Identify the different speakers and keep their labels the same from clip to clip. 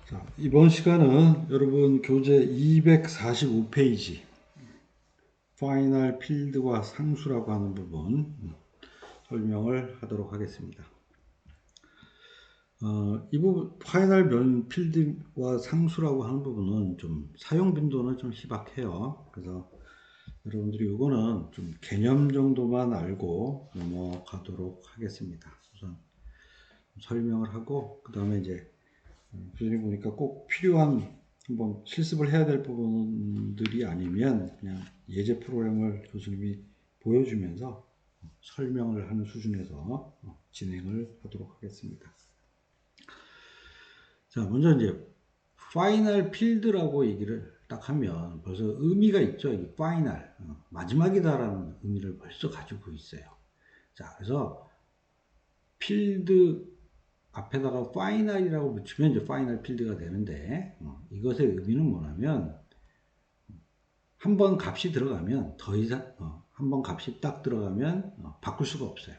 Speaker 1: 자, 이번 시간은 여러분 교재 245페이지 파이널 필드와 상수라고 하는 부분 설명을 하도록 하겠습니다. 이 부분 파이널 필드와 상수라고 하는 부분은 좀 사용 빈도는 좀 희박해요. 그래서 여러분들이 이거는 좀 개념 정도만 알고 넘어가도록 하겠습니다. 우선 설명을 하고 그 다음에 이제 교수님 보니까 꼭 필요한 한번 실습을 해야 될 부분들이 아니면 그냥 예제 프로그램을 교수님이 보여주면서 설명을 하는 수준에서 진행을 하도록 하겠습니다. 자, 먼저 이제 파이널 필드라고 얘기를 딱 하면 벌써 의미가 있죠. 이 파이널, 마지막이다라는 의미를 벌써 가지고 있어요. 자, 그래서 필드 앞에다가 파이널이라고 붙이면 이제 파이널 필드가 되는데 이것의 의미는 뭐냐면 한 번 값이 들어가면 더 이상 한 번 값이 딱 들어가면 바꿀 수가 없어요.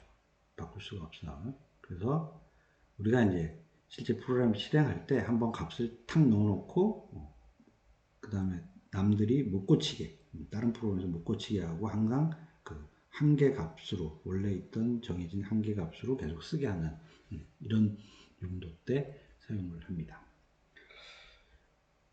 Speaker 1: 바꿀 수가 없어. 그래서 우리가 이제 실제 프로그램 실행할 때 한 번 값을 탁 넣어놓고 그 다음에 남들이 못 고치게 다른 프로그램에서 못 고치게 하고 항상 그 한계 값으로 원래 있던 정해진 한계 값으로 계속 쓰게 하는 이런 용도 때 사용을 합니다.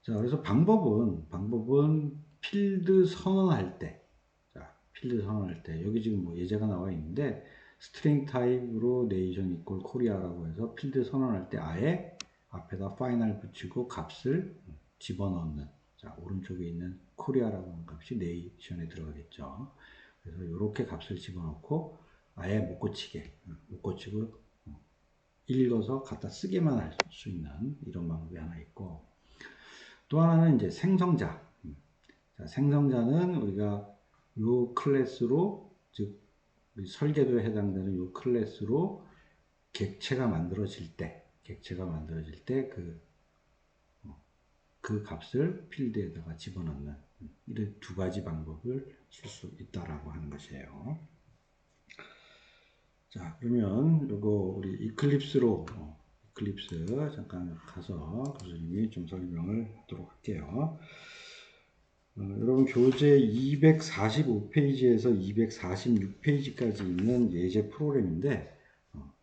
Speaker 1: 자, 그래서 방법은 필드 선언할 때, 자, 필드 선언할 때 여기 지금 뭐 예제가 나와 있는데 스트링 타입으로 네이션 이퀄 코리아라고 해서 필드 선언할 때 아예 앞에다 파이널 붙이고 값을 집어넣는, 자, 오른쪽에 있는 코리아라고 하는 값이 네이션에 들어가겠죠. 그래서 이렇게 값을 집어넣고 아예 못 고치고 읽어서 갖다 쓰기만 할 수 있는 이런 방법이 하나 있고, 또 하나는 이제 생성자. 자, 생성자는 우리가 요 클래스로, 즉 설계도에 해당되는 요 클래스로 객체가 만들어질 때 그 값을 필드에다가 집어넣는 이런 두 가지 방법을 쓸 수 있다라고 하는 것이에요. 자, 그러면 요거 우리 이클립스 잠깐 가서 교수님이 좀 설명을 하도록 할게요. 여러분 교재 245페이지에서 246페이지까지 있는 예제 프로그램인데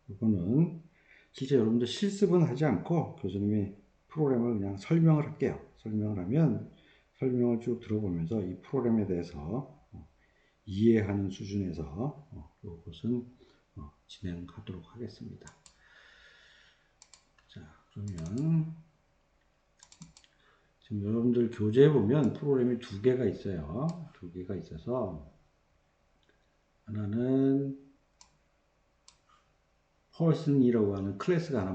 Speaker 1: 이거는 실제 여러분들 실습은 하지 않고 교수님이 프로그램을 그냥 설명을 할게요. 설명을 하면 설명을 쭉 들어보면서 이 프로그램에 대해서 이해하는 수준에서 이것은 진행하도록 하겠습니다. 자, 그러면 지금 여러분들 교재에 보면 프로그램이 두 개가 있어요. 두 개가 있어서 하나는 person이라고 하는 클래스가 하나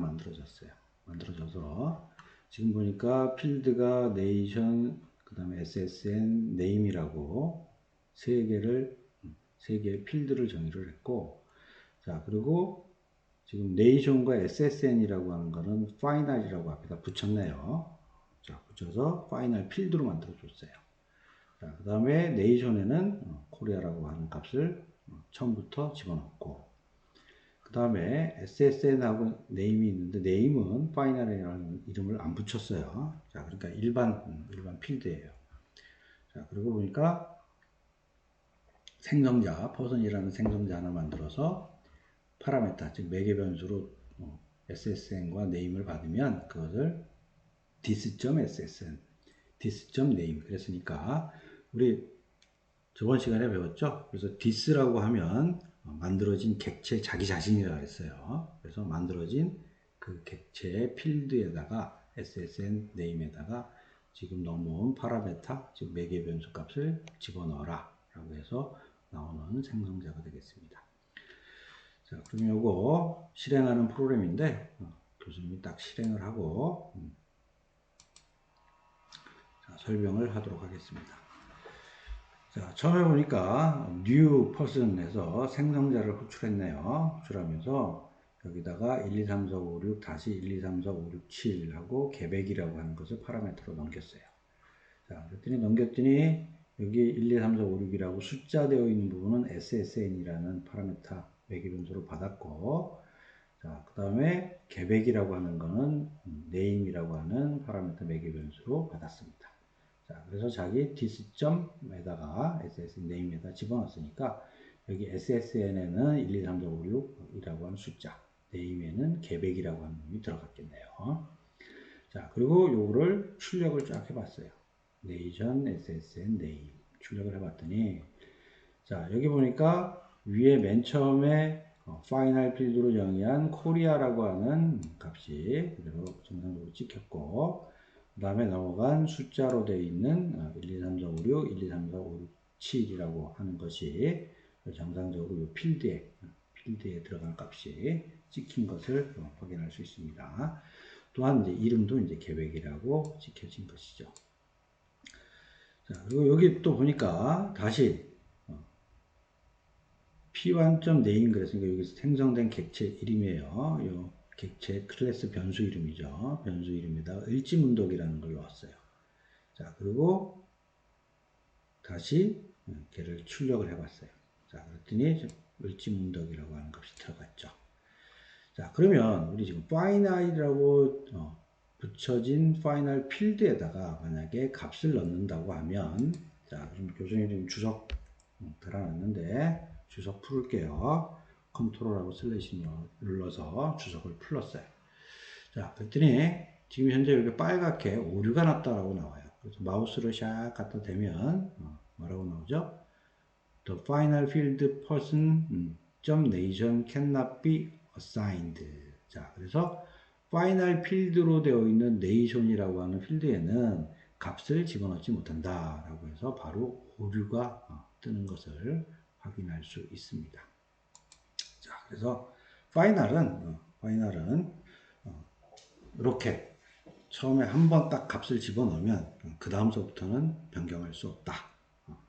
Speaker 1: 만들어져서 지금 보니까 필드가 nation, 그 다음에 ssn, name이라고 세 개의 필드를 정의를 했고, 자, 그리고 지금 nation과 ssn이라고 하는 거는 final이라고 앞에다 붙였네요. 자, 붙여서 final 필드로 만들어줬어요. 자, 그 다음에 nation에는 코리아라고 하는 값을 처음부터 집어넣고, 그 다음에 ssn하고 name이 있는데 name은 final이라는 이름을 안 붙였어요. 자, 그러니까 일반 필드예요. 자, 그리고 보니까 생성자, person이라는 생성자 하나 만들어서 파라메타, 즉 매개 변수로 ssn과 name을 받으면 그것을 this.ssn, this.name 그랬으니까 우리 저번 시간에 배웠죠? 그래서 this라고 하면 만들어진 객체 자기 자신이라고 했어요. 그래서 만들어진 그 객체의 필드에다가 ssn name에다가 지금 넣어놓은 파라메타, 즉 매개 변수 값을 집어넣어라 라고 해서 나오는 생성자가 되겠습니다. 자, 그럼 요거 실행하는 프로그램인데 교수님이 딱 실행을 하고 자, 설명을 하도록 하겠습니다. 자, 처음에 보니까 new person에서 생성자를 호출했네요. 호출하면서 여기다가 1, 2, 3, 4, 5, 6 다시 1, 2, 3, 4, 5, 6, 7하고 계백이라고 하는 것을 파라미터로 넘겼어요. 자, 그랬더니 넘겼더니 여기 1, 2, 3, 4, 5, 6이라고 숫자 되어 있는 부분은 ssn이라는 파라미터 매개 변수로 받았고, 자, 그 다음에 계백이라고 하는 거는 name이라고 하는 파라미터 매개 변수로 받았습니다. 자, 그래서 자기 디스점에다가 ss name에다 집어넣었으니까 여기 ssn에는 1, 2, 3, 4, 5, 6이라고 하는 숫자, name에는 계백이라고 하는 놈이 들어갔겠네요. 자, 그리고 요거를 출력을 쫙 해봤어요. nation, ssn, name 출력을 해봤더니 자, 여기 보니까 위에 맨 처음에 파이널 필드로 정의한 코리아라고 하는 값이 그대로 정상적으로 찍혔고, 그 다음에 넘어간 숫자로 되어 있는 1, 2, 3, 4, 5, 6, 1, 2, 3, 4, 5, 6, 7이라고 하는 것이 정상적으로 이 필드에 들어간 값이 찍힌 것을 확인할 수 있습니다. 또한 이제 이름도 이제 계획이라고 찍혀진 것이죠. 자, 그리고 여기 또 보니까 다시 p1.name 그랬으니까 여기서 생성된 객체 이름이에요. 요 객체 클래스 변수 이름이죠. 변수 이름에다가 을지문덕이라는 걸 넣었어요. 자, 그리고 다시 걔를 출력을 해봤어요. 자, 그랬더니 을지문덕이라고 하는 값이 들어갔죠. 자, 그러면 우리 지금 final이라고 붙여진 final 필드에다가 만약에 값을 넣는다고 하면, 자, 그럼 교수님 지금 주석 달아놨는데 주석 풀을게요. 컨트롤하고 슬래시 눌러서 주석을 풀었어요. 자, 그랬더니 지금 현재 이렇게 빨갛게 오류가 났다라고 나와요. 그래서 마우스를 샥 갖다 대면 뭐라고 나오죠? The final field person nation cannot be assigned. 자, 그래서 파이널 필드로 되어 있는 네이션이라고 하는 필드에는 값을 집어넣지 못한다라고 해서 바로 오류가 뜨는 것을 확인할 수 있습니다. 자, 그래서 파이널은 이렇게 처음에 한번 딱 값을 집어넣으면 그 다음서부터는 변경할 수 없다.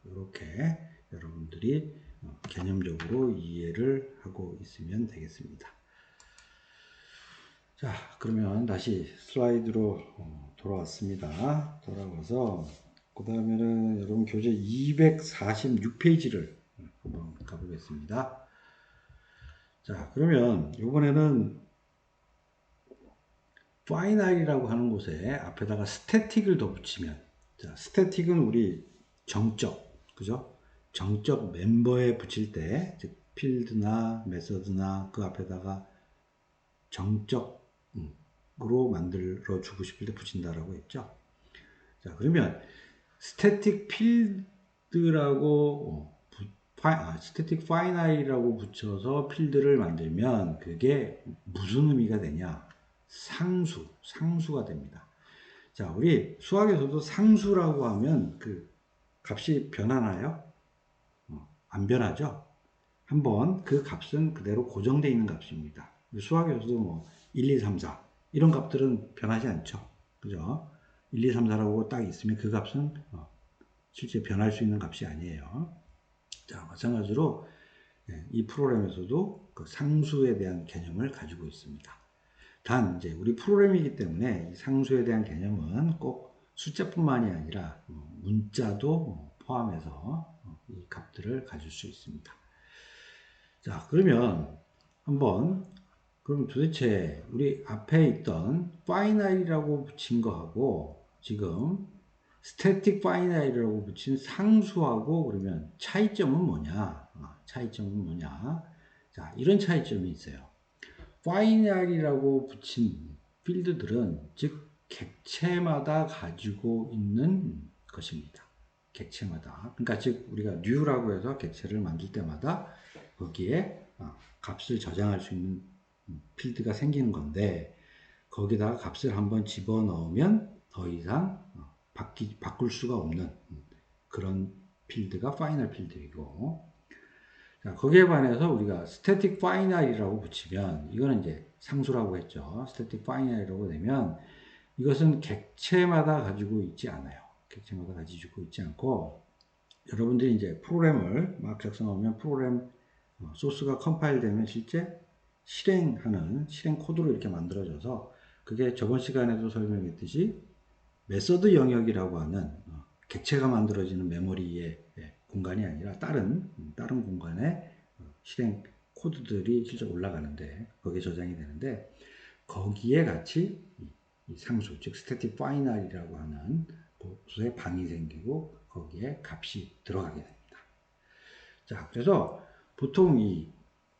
Speaker 1: 이렇게 여러분들이 개념적으로 이해를 하고 있으면 되겠습니다. 자, 그러면 다시 슬라이드로 돌아왔습니다. 돌아와서 그 다음에는 여러분 교재 246페이지를 한번 가보겠습니다. 자, 그러면 이번에는 final이라고 하는 곳에 앞에다가 static을 더 붙이면, 자, static은 우리 정적, 그죠? 정적 멤버에 붙일 때, 즉 필드나 메서드나 그 앞에다가 정적으로 만들어 주고 싶을 때 붙인다라고 했죠. 자, 그러면 static 필드라고 static final이라고 붙여서 필드를 만들면 그게 무슨 의미가 되냐? 상수가 됩니다. 자, 우리 수학에서도 상수라고 하면 그 값이 변하나요? 안 변하죠? 한번 그 값은 그대로 고정되어 있는 값입니다. 수학에서도 뭐 1, 2, 3, 4 이런 값들은 변하지 않죠. 그죠? 1, 2, 3, 4라고 딱 있으면 그 값은 실제 변할 수 있는 값이 아니에요. 자, 마찬가지로 이 프로그램에서도 그 상수에 대한 개념을 가지고 있습니다. 단 이제 우리 프로그램이기 때문에 이 상수에 대한 개념은 꼭 숫자뿐만이 아니라 문자도 포함해서 이 값들을 가질 수 있습니다. 자, 그러면 한번 그럼 도대체 우리 앞에 있던 final이라고 붙인 거하고 지금 static final이라고 붙인 상수하고 그러면 차이점은 뭐냐? 차이점은 뭐냐? 자, 이런 차이점이 있어요. final이라고 붙인 필드들은 즉 객체마다 가지고 있는 것입니다. 객체마다. 그러니까 즉 우리가 new라고 해서 객체를 만들 때마다 거기에 값을 저장할 수 있는 필드가 생기는 건데 거기다가 값을 한번 집어넣으면 더 이상 바꿀 수가 없는 그런 필드가 파이널 필드이고, 자, 거기에 반해서 우리가 static final이라고 붙이면 이거는 이제 상수라고 했죠. static final이라고 되면 이것은 객체마다 가지고 있지 않아요. 객체마다 가지고 있지 않고 여러분들이 이제 프로그램을 막 작성하면 프로그램 소스가 컴파일 되면 실제 실행하는 실행 코드로 이렇게 만들어져서 그게 저번 시간에도 설명했듯이 메서드 영역이라고 하는 객체가 만들어지는 메모리의 공간이 아니라 다른 공간에 실행 코드들이 실제 올라가는데 거기에 저장이 되는데 거기에 같이 이 상수 즉 스태틱 파이널이라고 하는 곳에 방이 생기고 거기에 값이 들어가게 됩니다. 자, 그래서 보통 이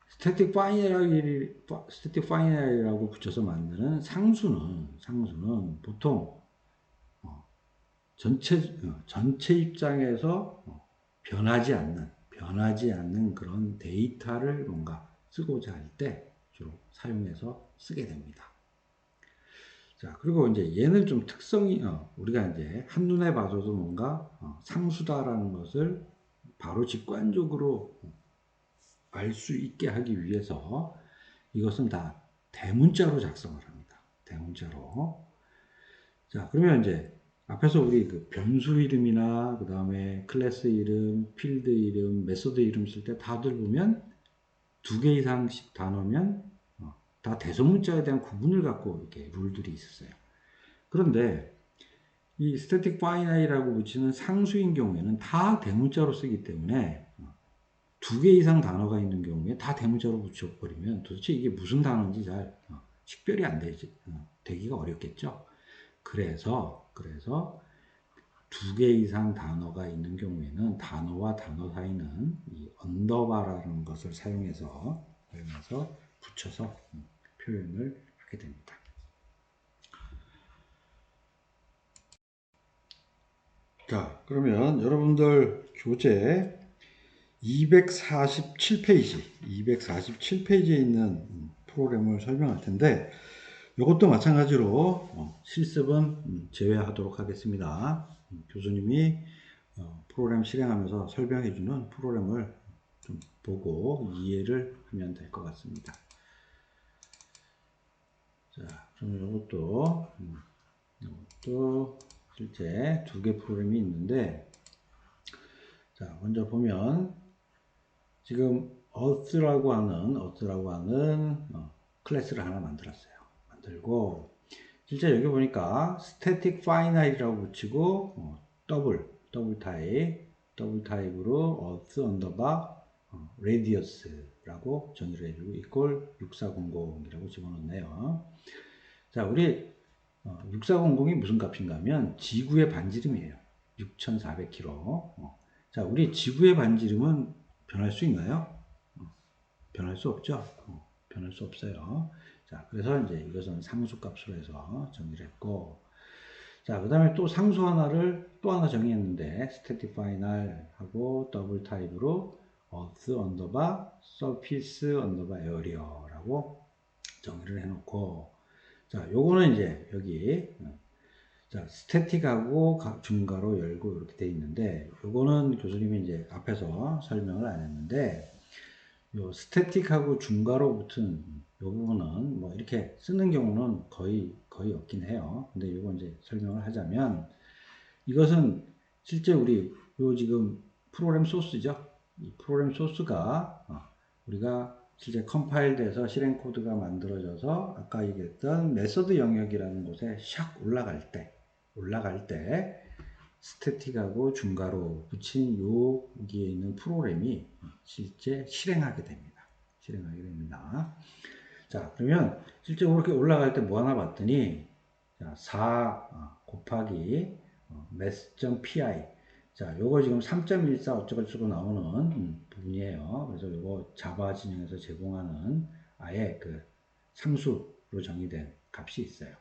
Speaker 1: 스태틱 파이널이라고 붙여서 만드는 상수는 보통 전체 입장에서 변하지 않는 그런 데이터를 뭔가 쓰고자 할 때 주로 사용해서 쓰게 됩니다. 자, 그리고 이제 얘는 좀 특성이, 우리가 이제 한눈에 봐서도 뭔가 상수다라는 것을 바로 직관적으로 알 수 있게 하기 위해서 이것은 다 대문자로 작성을 합니다. 대문자로. 자, 그러면 이제 앞에서 우리 그 변수 이름이나 그 다음에 클래스 이름, 필드 이름, 메소드 이름 쓸 때 다들 보면 두 개 이상씩 단어면 다 대소문자에 대한 구분을 갖고 이렇게 룰들이 있었어요. 그런데 이 static finite이라고 붙이는 상수인 경우에는 다 대문자로 쓰기 때문에 두 개 이상 단어가 있는 경우에 다 대문자로 붙여버리면 도대체 이게 무슨 단어인지 잘 식별이 안 되기가 어렵겠죠. 그래서 두 개 이상 단어가 있는 경우에는 단어와 단어 사이는 이 언더바라는 것을 사용해서 붙여서 표현을 하게 됩니다. 자, 그러면 여러분들 교재 247페이지에 있는 프로그램을 설명할 텐데 이것도 마찬가지로 실습은 제외하도록 하겠습니다. 교수님이 프로그램 실행하면서 설명해주는 프로그램을 좀 보고 이해를 하면 될 것 같습니다. 자, 그럼 이것도 실제 두 개 프로그램이 있는데, 자, 먼저 보면 지금 Earth라고 하는 클래스를 하나 만들었어요. 만들고 실제 여기 보니까 static finite이라고 붙이고 더블 타입으로 earth underbar radius라고 정의를 해주고 이꼴 6400이라고 집어넣네요. 자, 우리 6400이 무슨 값인가 하면 지구의 반지름이에요. 6400km. 자, 우리 지구의 반지름은 변할 수 있나요? 변할 수 없죠. 변할 수 없어요. 자, 그래서 이제 이것은 상수값으로 해서 정의를 했고, 자, 그 다음에 또 상수 하나를 또 하나 정의했는데, static final 하고 더블 타입으로 earth underbar surface underbar area라고 정의를 해놓고, 자, 요거는 이제 여기, 자, 스태틱하고 중괄호 열고 이렇게 돼 있는데, 요거는 교수님이 이제 앞에서 설명을 안 했는데, 요 스태틱하고 중괄호 붙은 요 부분은 뭐 이렇게 쓰는 경우는 거의 없긴 해요. 근데 이거 이제 설명을 하자면 이것은 실제 우리 요 지금 프로그램 소스죠. 이 프로그램 소스가 우리가 실제 컴파일돼서 실행 코드가 만들어져서 아까 얘기했던 메소드 영역이라는 곳에 샥 올라갈 때 스태틱하고 중괄호 붙인 여기에 있는 프로그램이 실제 실행하게 됩니다. 자, 그러면 실제 그렇게 올라갈 때 뭐 하나 봤더니, 자, 4 곱하기 math.py. 자, 요거 지금 3.14 어쩌고저쩌고 나오는 부분이에요. 그래서 요거 자바 진영에서 제공하는 아예 그 상수로 정의된 값이 있어요.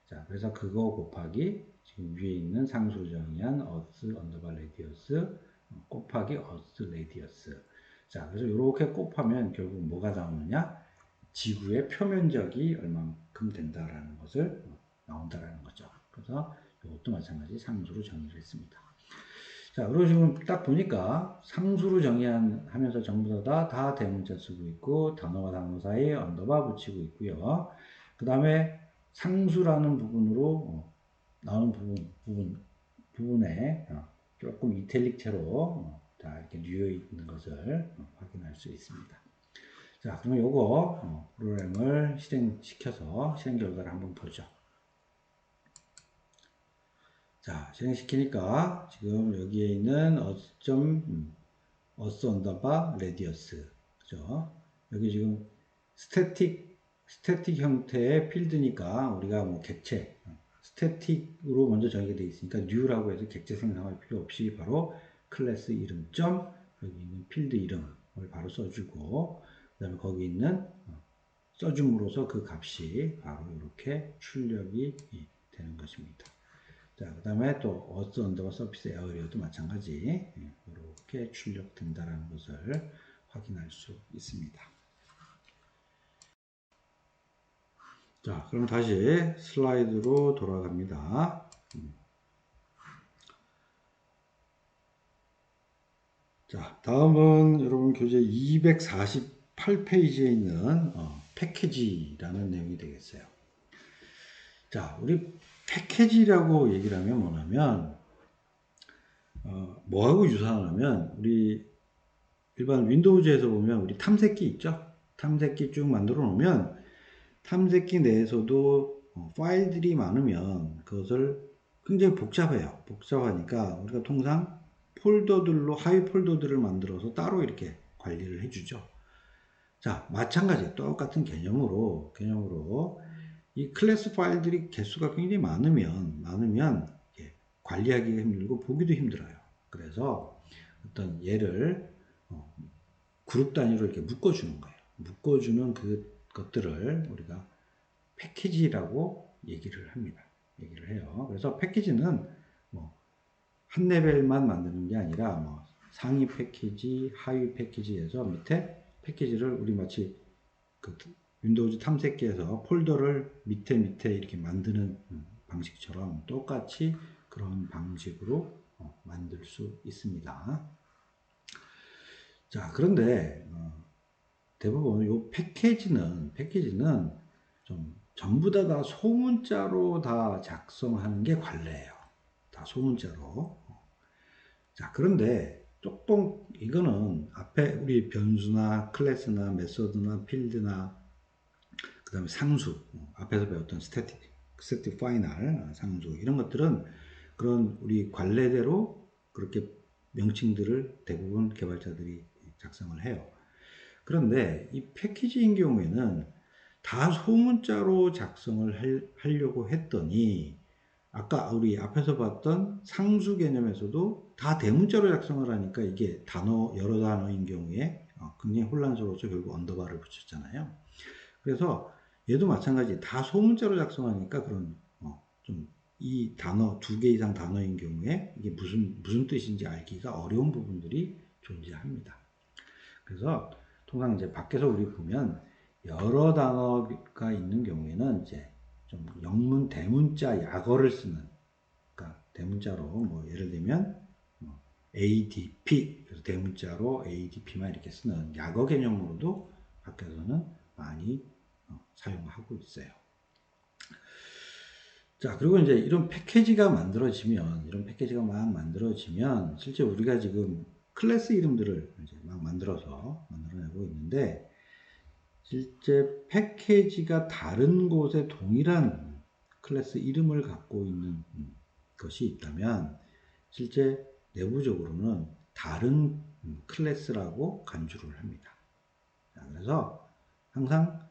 Speaker 1: 자, 그래서 그거 곱하기 지금 위에 있는 상수로 정의한 earth underbar radius 곱하기 earth radius. 자, 그래서 이렇게 곱하면 결국 뭐가 나오느냐? 지구의 표면적이 얼만큼 된다라는 것을 나온다라는 거죠. 그래서 이것도 마찬가지 상수로 정의를 했습니다. 자, 그리고 지금 딱 보니까 상수로 정의하면서 전부 다 대문자 쓰고 있고 단어와 단어 사이에 언더바 붙이고 있고요. 그 다음에 상수라는 부분으로 나오는 부분에 조금 이탈릭체로 다 이렇게 뉘어 있는 것을 확인할 수 있습니다. 자, 그러면 요거 프로그램을 실행시켜서 실행 결과를 한번 보죠. 자, 실행시키니까 지금 여기에 있는 earth underbar radius, 그죠? 여기 지금 스태틱 형태의 필드니까 우리가 뭐 객체, 스태틱으로 먼저 정의가 되어 있으니까 new라고 해서 객체 생성할 필요 없이 바로 클래스 이름 점 여기 있는 필드 이름을 바로 써주고 그 다음에 거기 있는 써줌으로써 그 값이 바로 이렇게 출력이 되는 것입니다. 자, 그 다음에 또 어스 언더바 서피스 에어리어도 마찬가지 이렇게 출력된다라는 것을 확인할 수 있습니다. 자, 그럼 다시 슬라이드로 돌아갑니다. 자, 다음은 여러분 교재 248페이지에 있는 패키지라는 내용이 되겠어요. 자, 우리 패키지라고 얘기를 하면 뭐냐면 뭐하고 유사하냐면 우리 일반 윈도우즈에서 보면 우리 탐색기 있죠? 탐색기 쭉 만들어 놓으면 탐색기 내에서도 파일들이 많으면 그것을 굉장히 복잡해요. 복잡하니까 우리가 통상 폴더들로 하위 폴더들을 만들어서 따로 이렇게 관리를 해주죠. 자, 마찬가지 똑같은 개념으로 이 클래스 파일들이 개수가 굉장히 많으면 관리하기가 힘들고 보기도 힘들어요. 그래서 어떤 얘를 그룹 단위로 이렇게 묶어주는 거예요. 묶어주는 그것들을 우리가 패키지라고 얘기를 해요. 그래서 패키지는 뭐 한 레벨만 만드는 게 아니라 뭐 상위 패키지, 하위 패키지에서 밑에 패키지를 우리 마치 그 윈도우즈 탐색기에서 폴더를 밑에 이렇게 만드는 방식처럼 똑같이 그런 방식으로 만들 수 있습니다. 자, 그런데 대부분 이 패키지는 좀 전부 다 소문자로 다 작성하는 게 관례예요. 다 소문자로. 자, 그런데 조금 이거는 앞에 우리 변수나 클래스나 메소드나 필드나 그 다음에 상수 앞에서 배웠던 스태틱 파이널 상수 이런 것들은 그런 우리 관례대로 그렇게 명칭들을 대부분 개발자들이 작성을 해요. 그런데 이 패키지인 경우에는 다 소문자로 작성을 하려고 했더니 아까 우리 앞에서 봤던 상수 개념에서도 다 대문자로 작성을 하니까 이게 여러 단어인 경우에 굉장히 혼란스러워서 결국 언더바를 붙였잖아요. 그래서 얘도 마찬가지 다 소문자로 작성하니까 그런 좀 이 단어 2개 이상 단어인 경우에 이게 무슨 뜻인지 알기가 어려운 부분들이 존재합니다. 그래서 통상 이제 밖에서 우리 보면 여러 단어가 있는 경우에는 이제 좀 영문 대문자 약어를 쓰는 그러니까 대문자로 뭐 예를 들면 ADP 그래서 대문자로 ADP만 이렇게 쓰는 약어 개념으로도 밖에서는 많이 사용하고 있어요. 자, 그리고 이제 이런 패키지가 막 만들어지면 실제 우리가 지금 클래스 이름들을 이제 막 만들어내고 있는데 실제 패키지가 다른 곳에 동일한 클래스 이름을 갖고 있는 것이 있다면 실제 내부적으로는 다른 클래스라고 간주를 합니다. 자, 그래서 항상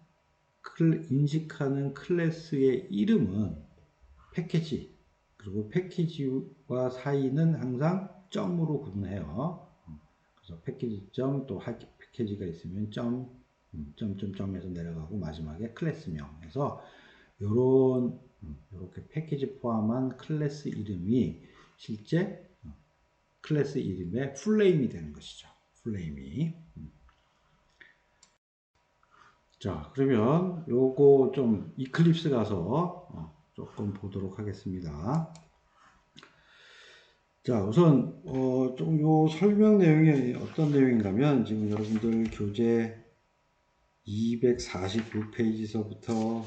Speaker 1: 인식하는 클래스의 이름은 패키지 그리고 패키지와 사이는 항상 점으로 구분해요. 그래서 패키지점 또 패키지가 있으면 점점점에서 내려가고 마지막에 클래스명에서 이렇게 패키지 포함한 클래스 이름이 실제 클래스 이름의 풀네임이 되는 것이죠. 풀네임이. 자, 그러면 요거 좀 이클립스 가서 조금 보도록 하겠습니다. 자, 우선 좀 요 설명 내용이 어떤 내용인가면 지금 여러분들 교재 249페이지서부터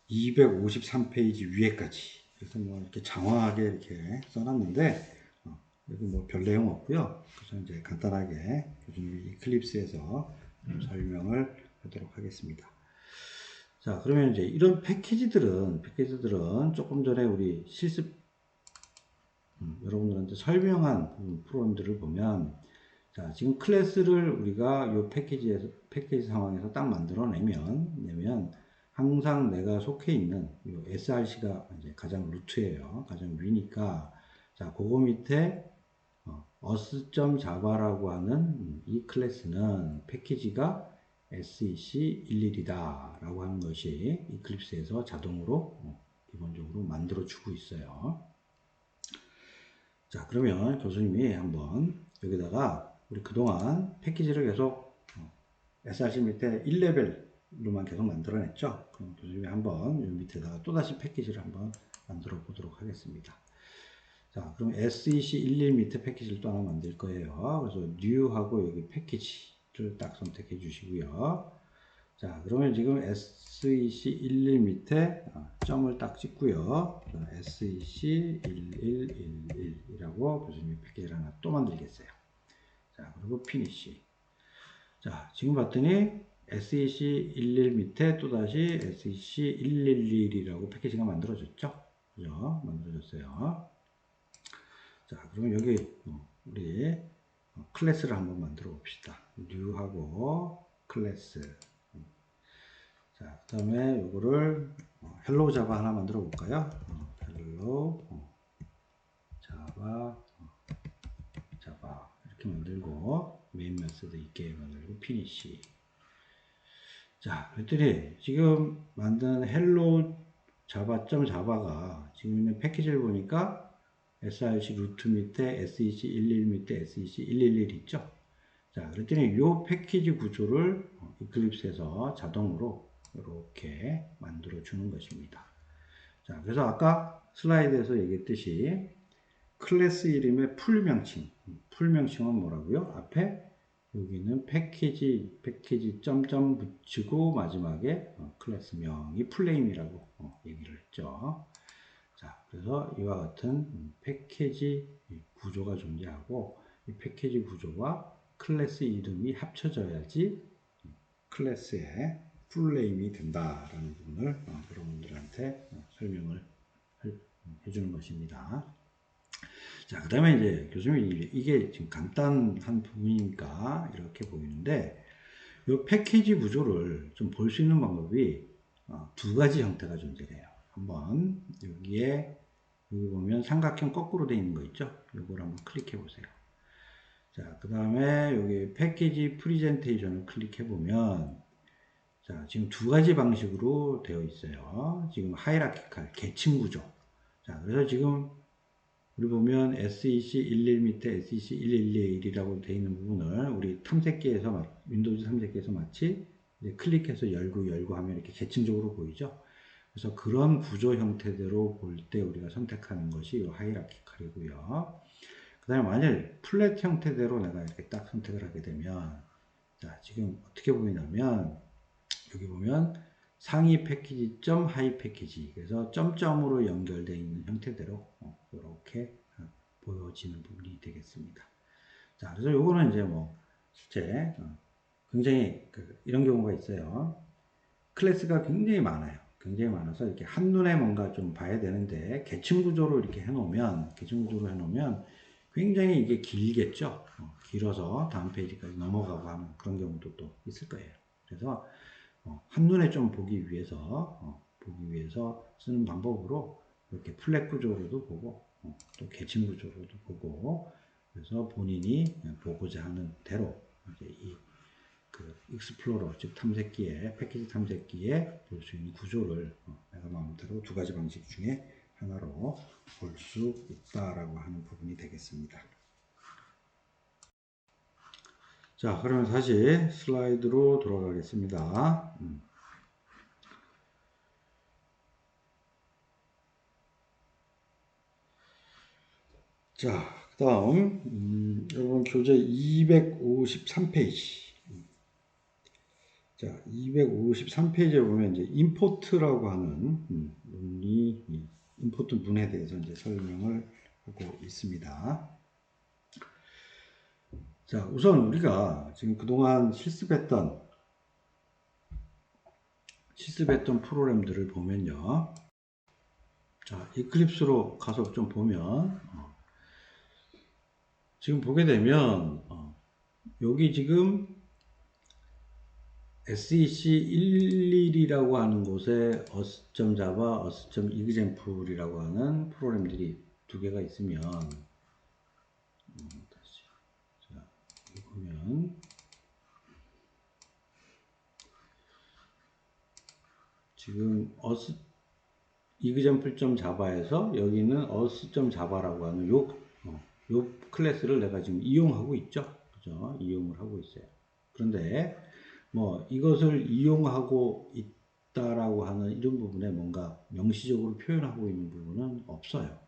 Speaker 1: 253페이지 위에까지 그래서 뭐 이렇게 장황하게 이렇게 써놨는데 여기 뭐 별 내용 없고요. 그래서 이제 간단하게 요즘 이클립스에서 설명을 하도록 하겠습니다. 자, 그러면 이제 이런 패키지들은 조금 전에 우리 실습 여러분들한테 설명한 프로그램들을 보면 자, 지금 클래스를 우리가 이 패키지 상황에서 딱 만들어내면 항상 내가 속해 있는 이 src가 이제 가장 루트예요. 가장 위니까. 자, 그거 밑에 us.java라고 하는 이 클래스는 패키지가 sec11이다 라고 하는 것이 이클립스에서 자동으로 기본적으로 만들어 주고 있어요. 자, 그러면 교수님이 한번 여기다가 우리 그동안 패키지를 계속 src 밑에 1레벨로만 계속 만들어냈죠. 그럼 교수님이 한번 이 밑에다가 또다시 패키지를 한번 만들어 보도록 하겠습니다. 자, 그럼 SEC11 밑에 패키지를 또 하나 만들 거예요. 그래서 New하고 여기 패키지를 딱 선택해 주시고요. 자, 그러면 지금 SEC11 밑에 점을 딱 찍고요. SEC1111이라고 교수님이 패키지를 하나 또 만들겠어요. 자, 그리고 피니시. 자, 지금 봤더니 SEC11 밑에 또다시 SEC111이라고 패키지가 만들어졌죠? 그죠? 만들어졌어요. 자, 그러면 여기 우리 클래스를 한번 만들어 봅시다. New하고 클래스. 자, 그 다음에 이거를 헬로우 자바 하나 만들어 볼까요? 헬로우 자바 이렇게 만들고 메인 메소드 있게 만들고 피니시. 자, 그랬더니 지금 만든 헬로우 자바.자바가 지금 있는 패키지를 보니까 src 루트 밑에 sec11 밑에 sec111 있죠. 자, 그랬더니 이 패키지 구조를 이클립스에서 자동으로 이렇게 만들어 주는 것입니다. 자, 그래서 아까 슬라이드에서 얘기했듯이 클래스 이름의 풀명칭은 뭐라고요? 앞에 여기는 패키지 점점 붙이고 마지막에 클래스명이 풀네임이라고 얘기를 했죠. 자, 그래서 이와 같은 패키지 구조가 존재하고 이 패키지 구조와 클래스 이름이 합쳐져야지 클래스의 풀네임이 된다라는 부분을 여러분들한테 설명을 해주는 것입니다. 자, 그 다음에 이제 교수님이 이게 지금 간단한 부분이니까 이렇게 보이는데 이 패키지 구조를 좀 볼 수 있는 방법이 두 가지 형태가 존재해요. 한번 여기 보면 삼각형 거꾸로 되어 있는 거 있죠? 이걸 한번 클릭해 보세요. 자, 그 다음에 여기 패키지 프리젠테이션을 클릭해 보면 자, 지금 두 가지 방식으로 되어 있어요. 지금 하이라키칼 계층 구조. 자, 그래서 지금 우리 보면 SEC11 밑에 SEC111이라고 되어 있는 부분을 우리 탐색기에서 윈도우즈 탐색기에서 마치 클릭해서 열고 하면 이렇게 계층적으로 보이죠. 그래서 그런 구조 형태대로 볼 때 우리가 선택하는 것이 이 하이라키칼이고요. 그 다음에 만약 플랫 형태대로 내가 이렇게 딱 선택을 하게 되면 자, 지금 어떻게 보이냐면 여기 보면 상위 패키지 점 하이 패키지 그래서 점점으로 연결되어 있는 형태대로 이렇게 보여지는 부분이 되겠습니다. 자, 그래서 요거는 이제 뭐 실제 굉장히 이런 경우가 있어요. 클래스가 굉장히 많아요. 굉장히 많아서 이렇게 한눈에 뭔가 좀 봐야 되는데 계층 구조로 이렇게 해놓으면 굉장히 이게 길겠죠. 길어서 다음 페이지까지 넘어가고 하는 그런 경우도 또 있을 거예요. 그래서 한눈에 좀 보기 위해서 쓰는 방법으로 이렇게 플랫 구조로도 보고 또 계층 구조로도 보고 그래서 본인이 보고자 하는 대로 이제 이 익스플로러 즉 탐색기에 패키지 탐색기에 볼 수 있는 구조를 내가 마음대로 두 가지 방식 중에 하나로 볼 수 있다라고 하는 부분이 되겠습니다. 자, 그러면 다시 슬라이드로 돌아가겠습니다. 자, 그 다음 여러분 교재 253페이지 자, 253페이지에 보면 이제 임포트라고 하는 문이 임포트 문에 대해서 이제 설명을 하고 있습니다. 자, 우선 우리가 지금 그동안 실습했던 프로그램들을 보면요. 자, 이클립스로 가서 좀 보면 지금 보게 되면 여기 지금 SEC11이라고 하는 곳에 us.java, us.example이라고 하는 프로그램들이 두 개가 있으면 다시 자, 여기 보면 지금 us example.java에서 여기는 us.java라고 하는 요 클래스를 내가 지금 이용하고 있죠. 그죠? 이용을 하고 있어요. 그런데 뭐 이것을 이용하고 있다라고 하는 이런 부분에 뭔가 명시적으로 표현하고 있는 부분은 없어요.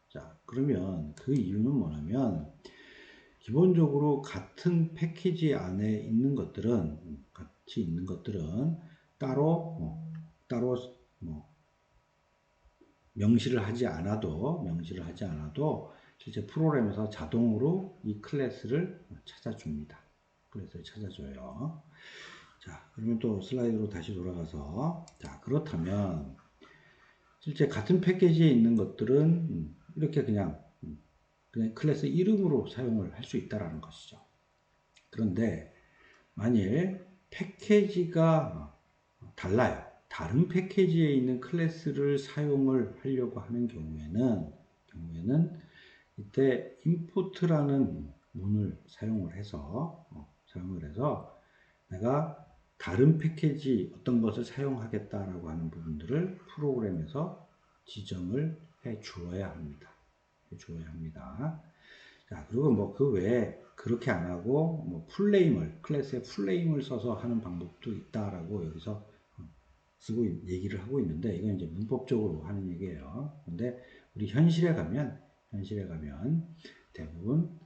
Speaker 1: 자, 그러면 그 이유는 뭐냐면 기본적으로 같은 패키지 안에 있는 것들은 같이 있는 것들은 따로 뭐 명시를 하지 않아도 실제 프로그램에서 자동으로 이 클래스를 찾아줍니다. 클래스를 찾아줘요. 자, 그러면 또 슬라이드로 다시 돌아가서 자, 그렇다면 실제 같은 패키지에 있는 것들은 이렇게 그냥 클래스 이름으로 사용을 할 수 있다라는 것이죠. 그런데 만일 패키지가 달라요. 다른 패키지에 있는 클래스를 사용을 하려고 하는 경우에는 이때 import라는 문을 사용을 해서 내가 다른 패키지 어떤 것을 사용하겠다라고 하는 부분들을 프로그램에서 지정을 해 주어야 합니다. 자, 그리고 뭐 그 외에 그렇게 안 하고 뭐 클래스에 풀네임을 써서 하는 방법도 있다라고 여기서 쓰고 얘기를 하고 있는데 이건 이제 문법적으로 하는 얘기예요. 근데 우리 현실에 가면 대부분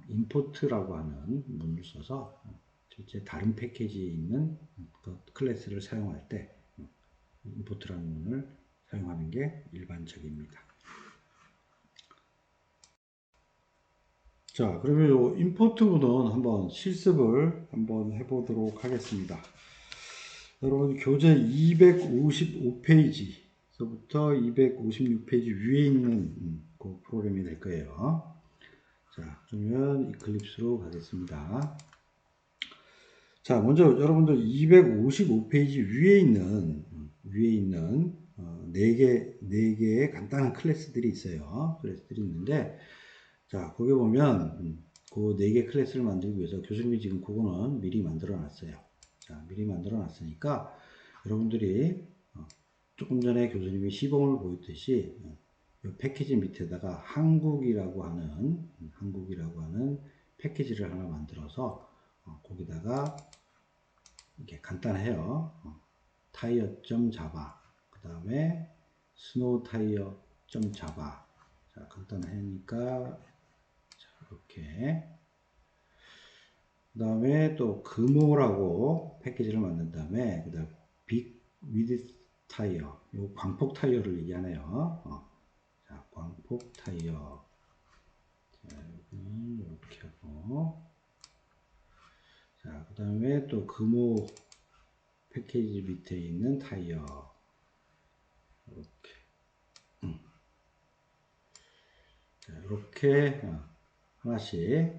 Speaker 1: import라고 하는 문을 써서 실제 다른 패키지에 있는 그 클래스를 사용할 때 import라는 문을 사용하는 게 일반적입니다. 자, 그러면 요 임포트 문은 한번 실습을 한번 해보도록 하겠습니다. 여러분 교재 255페이지서부터 256페이지 위에 있는 그 프로그램이 될 거예요. 자, 그러면 이클립스로 가겠습니다. 자, 먼저 여러분들 255페이지 위에 있는 네 개의 간단한 클래스들이 있어요. 클래스들이 있는데 자, 거기 보면 그 네 개 클래스를 만들기 위해서 교수님이 지금 그거는 미리 만들어 놨어요. 자, 미리 만들어 놨으니까 여러분들이 조금 전에 교수님이 시범을 보였듯이 이 패키지 밑에다가 한국이라고 하는 패키지를 하나 만들어서 거기다가 이렇게 간단해요. 타이어.java 그 다음에 스노우타이어.java 자, 간단하니까 이렇게 그 다음에 또 금호라고 패키지를 만든 다음에 그 다음 빅 위드 타이어 요 광폭 타이어를 얘기하네요. 자, 광폭 타이어 자, 이렇게 하고 자, 그 다음에 또 금호 패키지 밑에 있는 타이어 이렇게 자, 이렇게 하나씩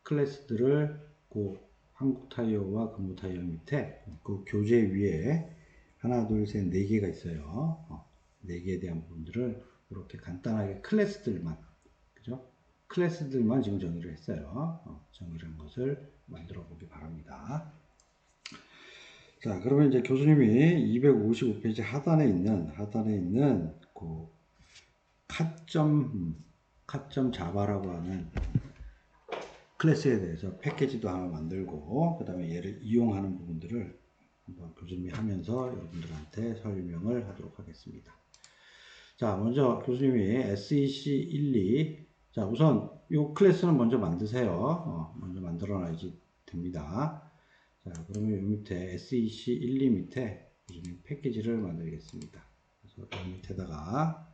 Speaker 1: 클래스들을 그 한국 타이어와 금호 타이어 밑에 그 교재 위에 하나, 둘, 셋, 네 개가 있어요. 네 개에 대한 부분들을 이렇게 간단하게 클래스들만, 그죠? 클래스들만 지금 정의를 했어요. 정의를 한 것을 만들어 보기 바랍니다. 자, 그러면 이제 교수님이 255페이지 하단에 있는 그 cat.java라고 하는 클래스에 대해서 패키지도 하나 만들고 그 다음에 얘를 이용하는 부분들을 한번 교수님이 하면서 여러분들한테 설명을 하도록 하겠습니다. 자, 먼저 교수님이 SEC12 자, 우선 이 클래스는 먼저 만드세요. 먼저 만들어놔야지 됩니다. 자, 그러면 이 밑에 SEC12 밑에 교수님 패키지를 만들겠습니다. 그래서 이 밑에다가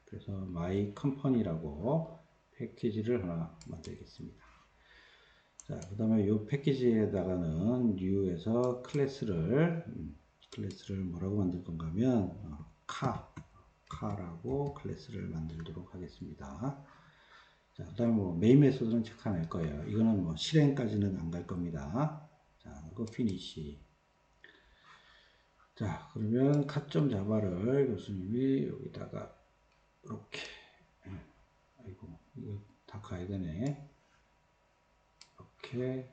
Speaker 1: 그래서 my company라고 패키지를 하나 만들겠습니다. 자, 그 다음에 이 패키지에다가는 new에서 클래스를 뭐라고 만들 건가 하면 car라고 클래스를 만들도록 하겠습니다. 자, 그 다음에 뭐 메인 메소드는 체크할 거예요. 이거는 뭐 실행까지는 안 갈 겁니다. 자, 그리고 피니시. 자, 그러면 카점 자바를 교수님이 여기다가 이렇게, 아이고, 이거 다 가야 되네. 이렇게,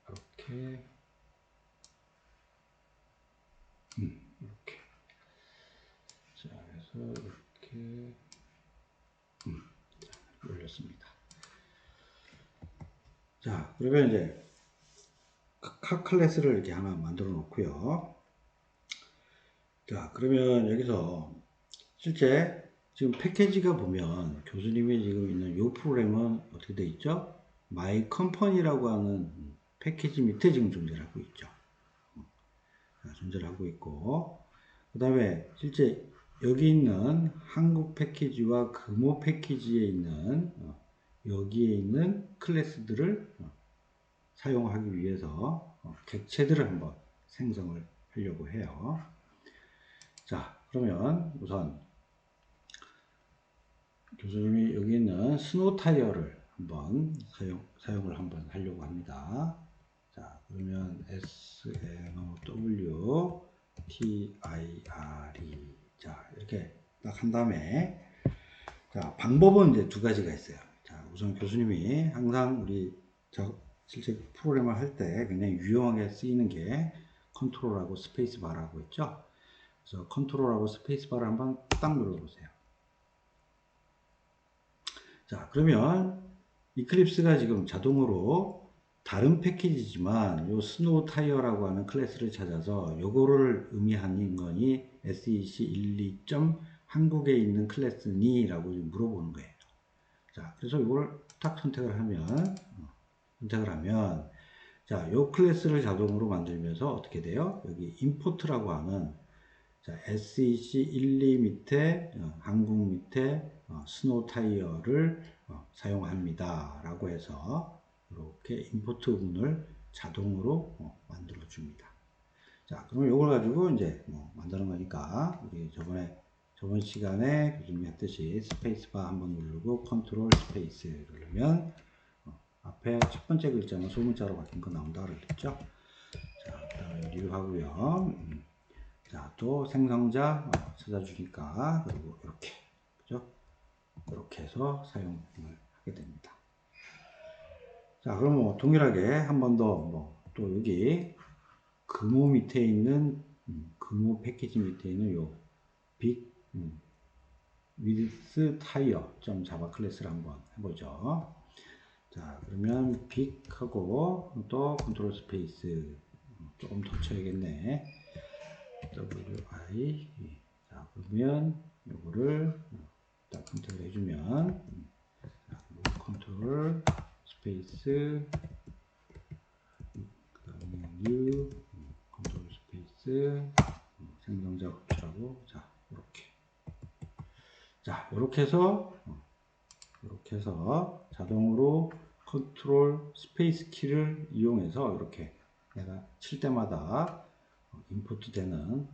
Speaker 1: 이렇게, 이렇게. 자, 그래서 이렇게, 올렸습니다. 자, 그러면 이제 각 클래스를 이렇게 하나 만들어 놓고요. 자, 그러면 여기서 실제 지금 패키지가 보면 교수님이 지금 있는 이 프로그램은 어떻게 되어 있죠? My Company라고 하는 패키지 밑에 지금 존재를 하고 있죠. 존재를 하고 있고, 그 다음에 실제 여기 있는 한국 패키지와 금호 패키지에 있는 여기에 있는 클래스들을 사용하기 위해서 객체들을 한번 생성을 하려고 해요. 자, 그러면 우선 교수님이 여기 있는 스노우 타이어를 한번 사용을 한번 하려고 합니다. 자, 그러면 SNOW-TIRE. 자, 이렇게 딱 한 다음에, 자, 방법은 이제 두 가지가 있어요. 자, 우선 교수님이 항상 우리 실제 프로그램을 할 때 굉장히 유용하게 쓰이는 게 컨트롤하고 스페이스 바라고 있죠. 그래서 컨트롤하고 스페이스 바를 한번 딱 눌러보세요. 자, 그러면 이클립스가 지금 자동으로 다른 패키지지만 요 스노우 타이어라고 하는 클래스를 찾아서 요거를 의미하는 거니 SEC12. 한국에 있는 클래스니? 라고 물어보는 거예요. 자, 그래서 이걸 딱 선택을 하면, 자, 요 클래스를 자동으로 만들면서 어떻게 돼요? 여기 임포트라고 하는, 자, SEC12 밑에, 한국 밑에, 스노우 타이어를 사용합니다. 라고 해서, 이렇게 임포트 문을 자동으로 만들어 줍니다. 자, 그러면 이걸 가지고 이제 만드는 거니까, 우리 저번 시간에 교수님이 했듯이 스페이스바 한번 누르고 컨트롤 스페이스 누르면 앞에 첫 번째 글자는 소문자로 바뀐 거 나온다 그랬죠. 자, 그다음에 뉴 하고요. 자, 또 생성자 찾아주니까 그리고 이렇게 그죠? 이렇게 해서 사용을 하게 됩니다. 자, 그럼 뭐 동일하게 한 번 더 또 여기 금호 밑에 있는 금호 패키지 밑에 있는 요 빅 with tire 자바 클래스를 한번 해보죠. 자, 그러면 빅하고 또 컨트롤 스페이스 조금 더 쳐야겠네. WI. 자, 그러면 요거를 딱 선택을 해주면 컨트롤 스페이스 그 다음에 new 컨트롤 스페이스 생성자 호출하고 자, 이렇게. 자, 이렇게 해서 자동으로 컨트롤 스페이스 키를 이용해서 이렇게 내가 칠 때마다 임포트 되는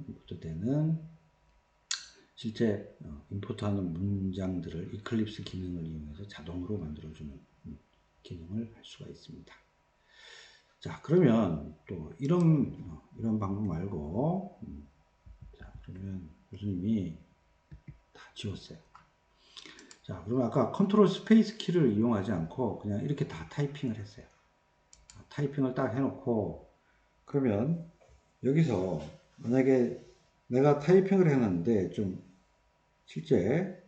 Speaker 1: 실제 임포트하는 문장들을 이클립스 기능을 이용해서 자동으로 만들어주는 기능을 할 수가 있습니다. 자, 그러면 또 이런 방법 말고 자, 그러면 교수님이 다 지웠어요. 자, 그러면 아까 컨트롤 스페이스 키를 이용하지 않고 그냥 이렇게 다 타이핑을 했어요. 타이핑을 딱 해놓고 그러면 여기서 만약에 내가 타이핑을 해놨는데 좀 실제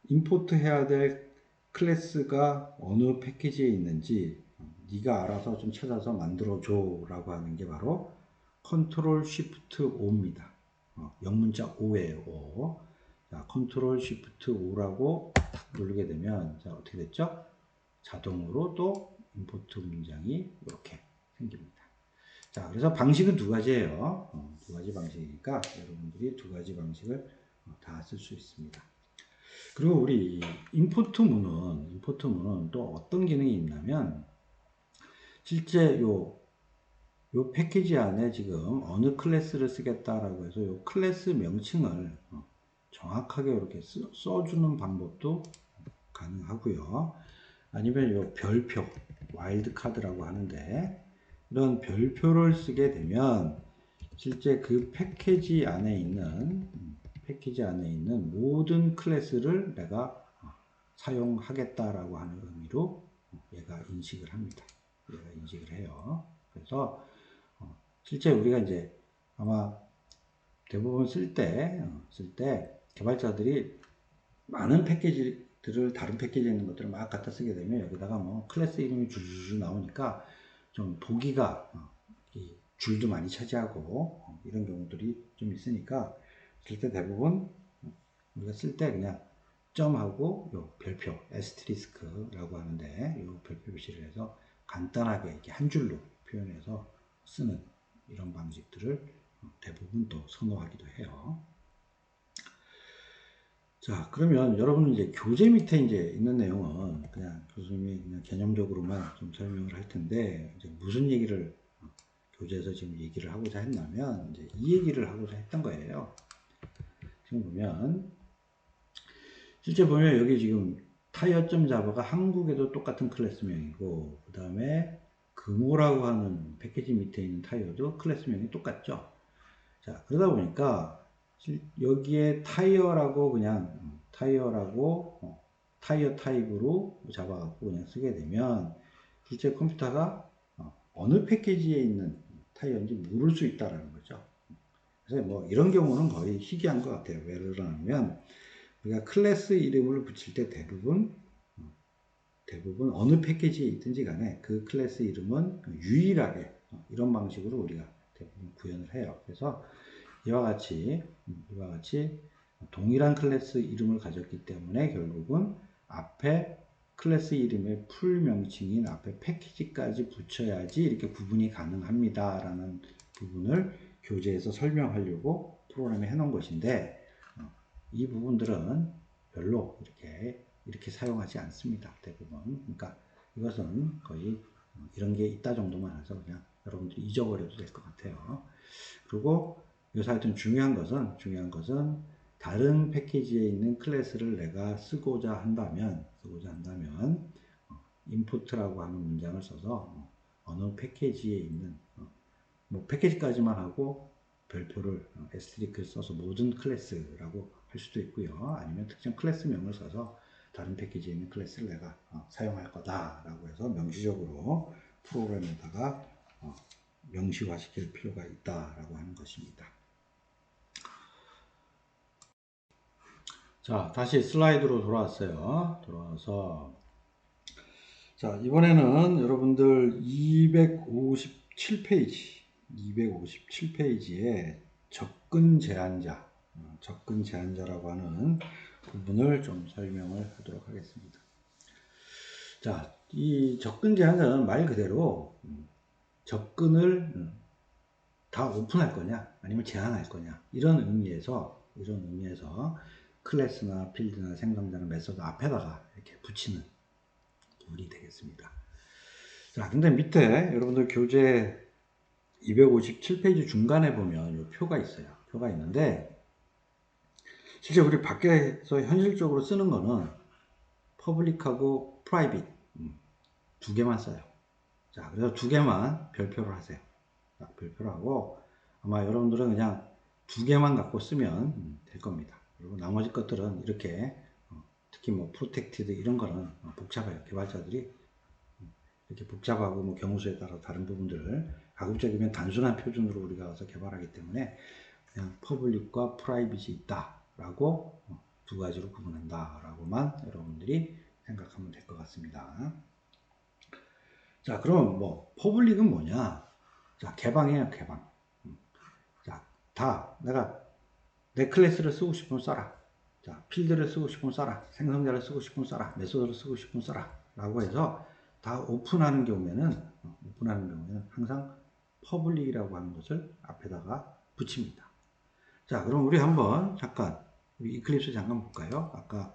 Speaker 1: 임포트 해야 될 클래스가 어느 패키지에 있는지 네가 알아서 좀 찾아서 만들어줘 라고 하는 게 바로 컨트롤 쉬프트 O입니다. 영문자 O예요. O. 자, 컨트롤 쉬프트 O라고 탁 누르게 되면 자, 어떻게 됐죠? 자동으로 또 임포트 문장이 이렇게 생깁니다. 자, 그래서 방식은 두 가지예요. 두 가지 방식이니까 여러분들이 두 가지 방식을 다 쓸 수 있습니다. 그리고 우리 임포트 문은 또 어떤 기능이 있냐면 실제 요 패키지 안에 지금 어느 클래스를 쓰겠다라고 해서 요 클래스 명칭을 정확하게 이렇게 써주는 방법도 가능하고요. 아니면 이 별표, 와일드 카드라고 하는데, 이런 별표를 쓰게 되면 실제 그 패키지 안에 있는 모든 클래스를 내가 사용하겠다라고 하는 의미로 얘가 인식을 합니다. 얘가 인식을 해요. 그래서 실제 우리가 이제 아마 대부분 쓸 때 개발자들이 많은 패키지들을 다른 패키지에 있는 것들을 막 갖다 쓰게 되면 여기다가 뭐 클래스 이름이 줄줄 나오니까 좀 보기가 이 줄도 많이 차지하고 이런 경우들이 좀 있으니까 쓸 때 대부분 우리가 쓸 때 그냥 점하고 요 별표 에스트리스크라고 하는데 요 별표 표시를 해서 간단하게 이렇게 한 줄로 표현해서 쓰는 이런 방식들을 대부분 또 선호하기도 해요. 자, 그러면 여러분은 이제 교재 밑에 이제 있는 내용은 그냥 교수님이 그냥 개념적으로만 좀 설명을 할 텐데, 이제 무슨 얘기를 교재에서 지금 얘기를 하고자 했냐면, 이제 이 얘기를 하고자 했던 거예요. 지금 보면, 실제 보면 여기 지금 타이어.자바가 한국에도 똑같은 클래스명이고, 그 다음에 금호라고 하는 패키지 밑에 있는 타이어도 클래스명이 똑같죠. 자, 그러다 보니까 여기에 타이어라고 그냥 타이어라고 타이어 타입으로 잡아갖고 그냥 쓰게 되면 실제 컴퓨터가 어느 패키지에 있는 타이어인지 모를 수 있다라는 거죠. 그래서 뭐 이런 경우는 거의 희귀한 것 같아요. 왜 그러냐면 우리가 클래스 이름을 붙일 때 대부분 어느 패키지에 있든지 간에 그 클래스 이름은 유일하게 이런 방식으로 우리가 대부분 구현을 해요. 그래서 이와 같이 동일한 클래스 이름을 가졌기 때문에 결국은 앞에 클래스 이름의 풀 명칭인 앞에 패키지까지 붙여야지 이렇게 구분이 가능합니다 라는 부분을 교재에서 설명하려고 프로그램에 해놓은 것인데 이 부분들은 별로 이렇게 사용하지 않습니다. 대부분. 그러니까 이것은 거의 이런 게 있다 정도만 해서 그냥 여러분들이 잊어버려도 될 것 같아요. 그리고 여기서 하여튼 중요한 것은 다른 패키지에 있는 클래스를 내가 쓰고자 한다면 input라고 하는 문장을 써서 어느 패키지에 있는 뭐 패키지까지만 하고 별표를 에스테릭을 써서 모든 클래스라고 할 수도 있고요. 아니면 특정 클래스명을 써서 다른 패키지에 있는 클래스를 내가 사용할 거다라고 해서 명시적으로 프로그램에다가 명시화시킬 필요가 있다라고 하는 것입니다. 자, 다시 슬라이드로 돌아왔어요. 자, 이번에는 여러분들 257페이지에 접근 제한자라고 하는 부분을 좀 설명을 하도록 하겠습니다. 자, 이 접근 제한자는 말 그대로 접근을 다 오픈할 거냐 아니면 제한할 거냐 이런 의미에서 클래스나 필드나 생성자나 메소드 앞에다가 이렇게 붙이는 부분이 되겠습니다. 자, 근데 밑에 여러분들 교재 257페이지 중간에 보면 이 표가 있어요. 표가 있는데 실제 우리 밖에서 현실적으로 쓰는 거는 퍼블릭하고 프라이빗 두 개만 써요. 자, 그래서 두 개만 별표를 하세요. 별표를 하고 아마 여러분들은 그냥 두 개만 갖고 쓰면 될 겁니다. 그리고 나머지 것들은 이렇게 특히 뭐 프로텍티드 이런 거는 복잡해요. 개발자들이 이렇게 복잡하고 뭐 경우수에 따라 다른 부분들을 가급적이면 단순한 표준으로 우리가 와서 개발하기 때문에 그냥 퍼블릭과 프라이빗이 있다라고 두 가지로 구분한다라고만 여러분들이 생각하면 될 것 같습니다. 자, 그럼 뭐 퍼블릭은 뭐냐? 자, 개방이에요, 개방. 자, 내가 내 클래스를 쓰고 싶으면 써라. 자, 필드를 쓰고 싶으면 써라. 생성자를 쓰고 싶으면 써라. 메소드를 쓰고 싶으면 써라. 라고 해서 다 오픈하는 경우에는 항상 퍼블릭이라고 하는 것을 앞에다가 붙입니다. 자, 그럼 우리 한번 잠깐 우리 이클립스 잠깐 볼까요? 아까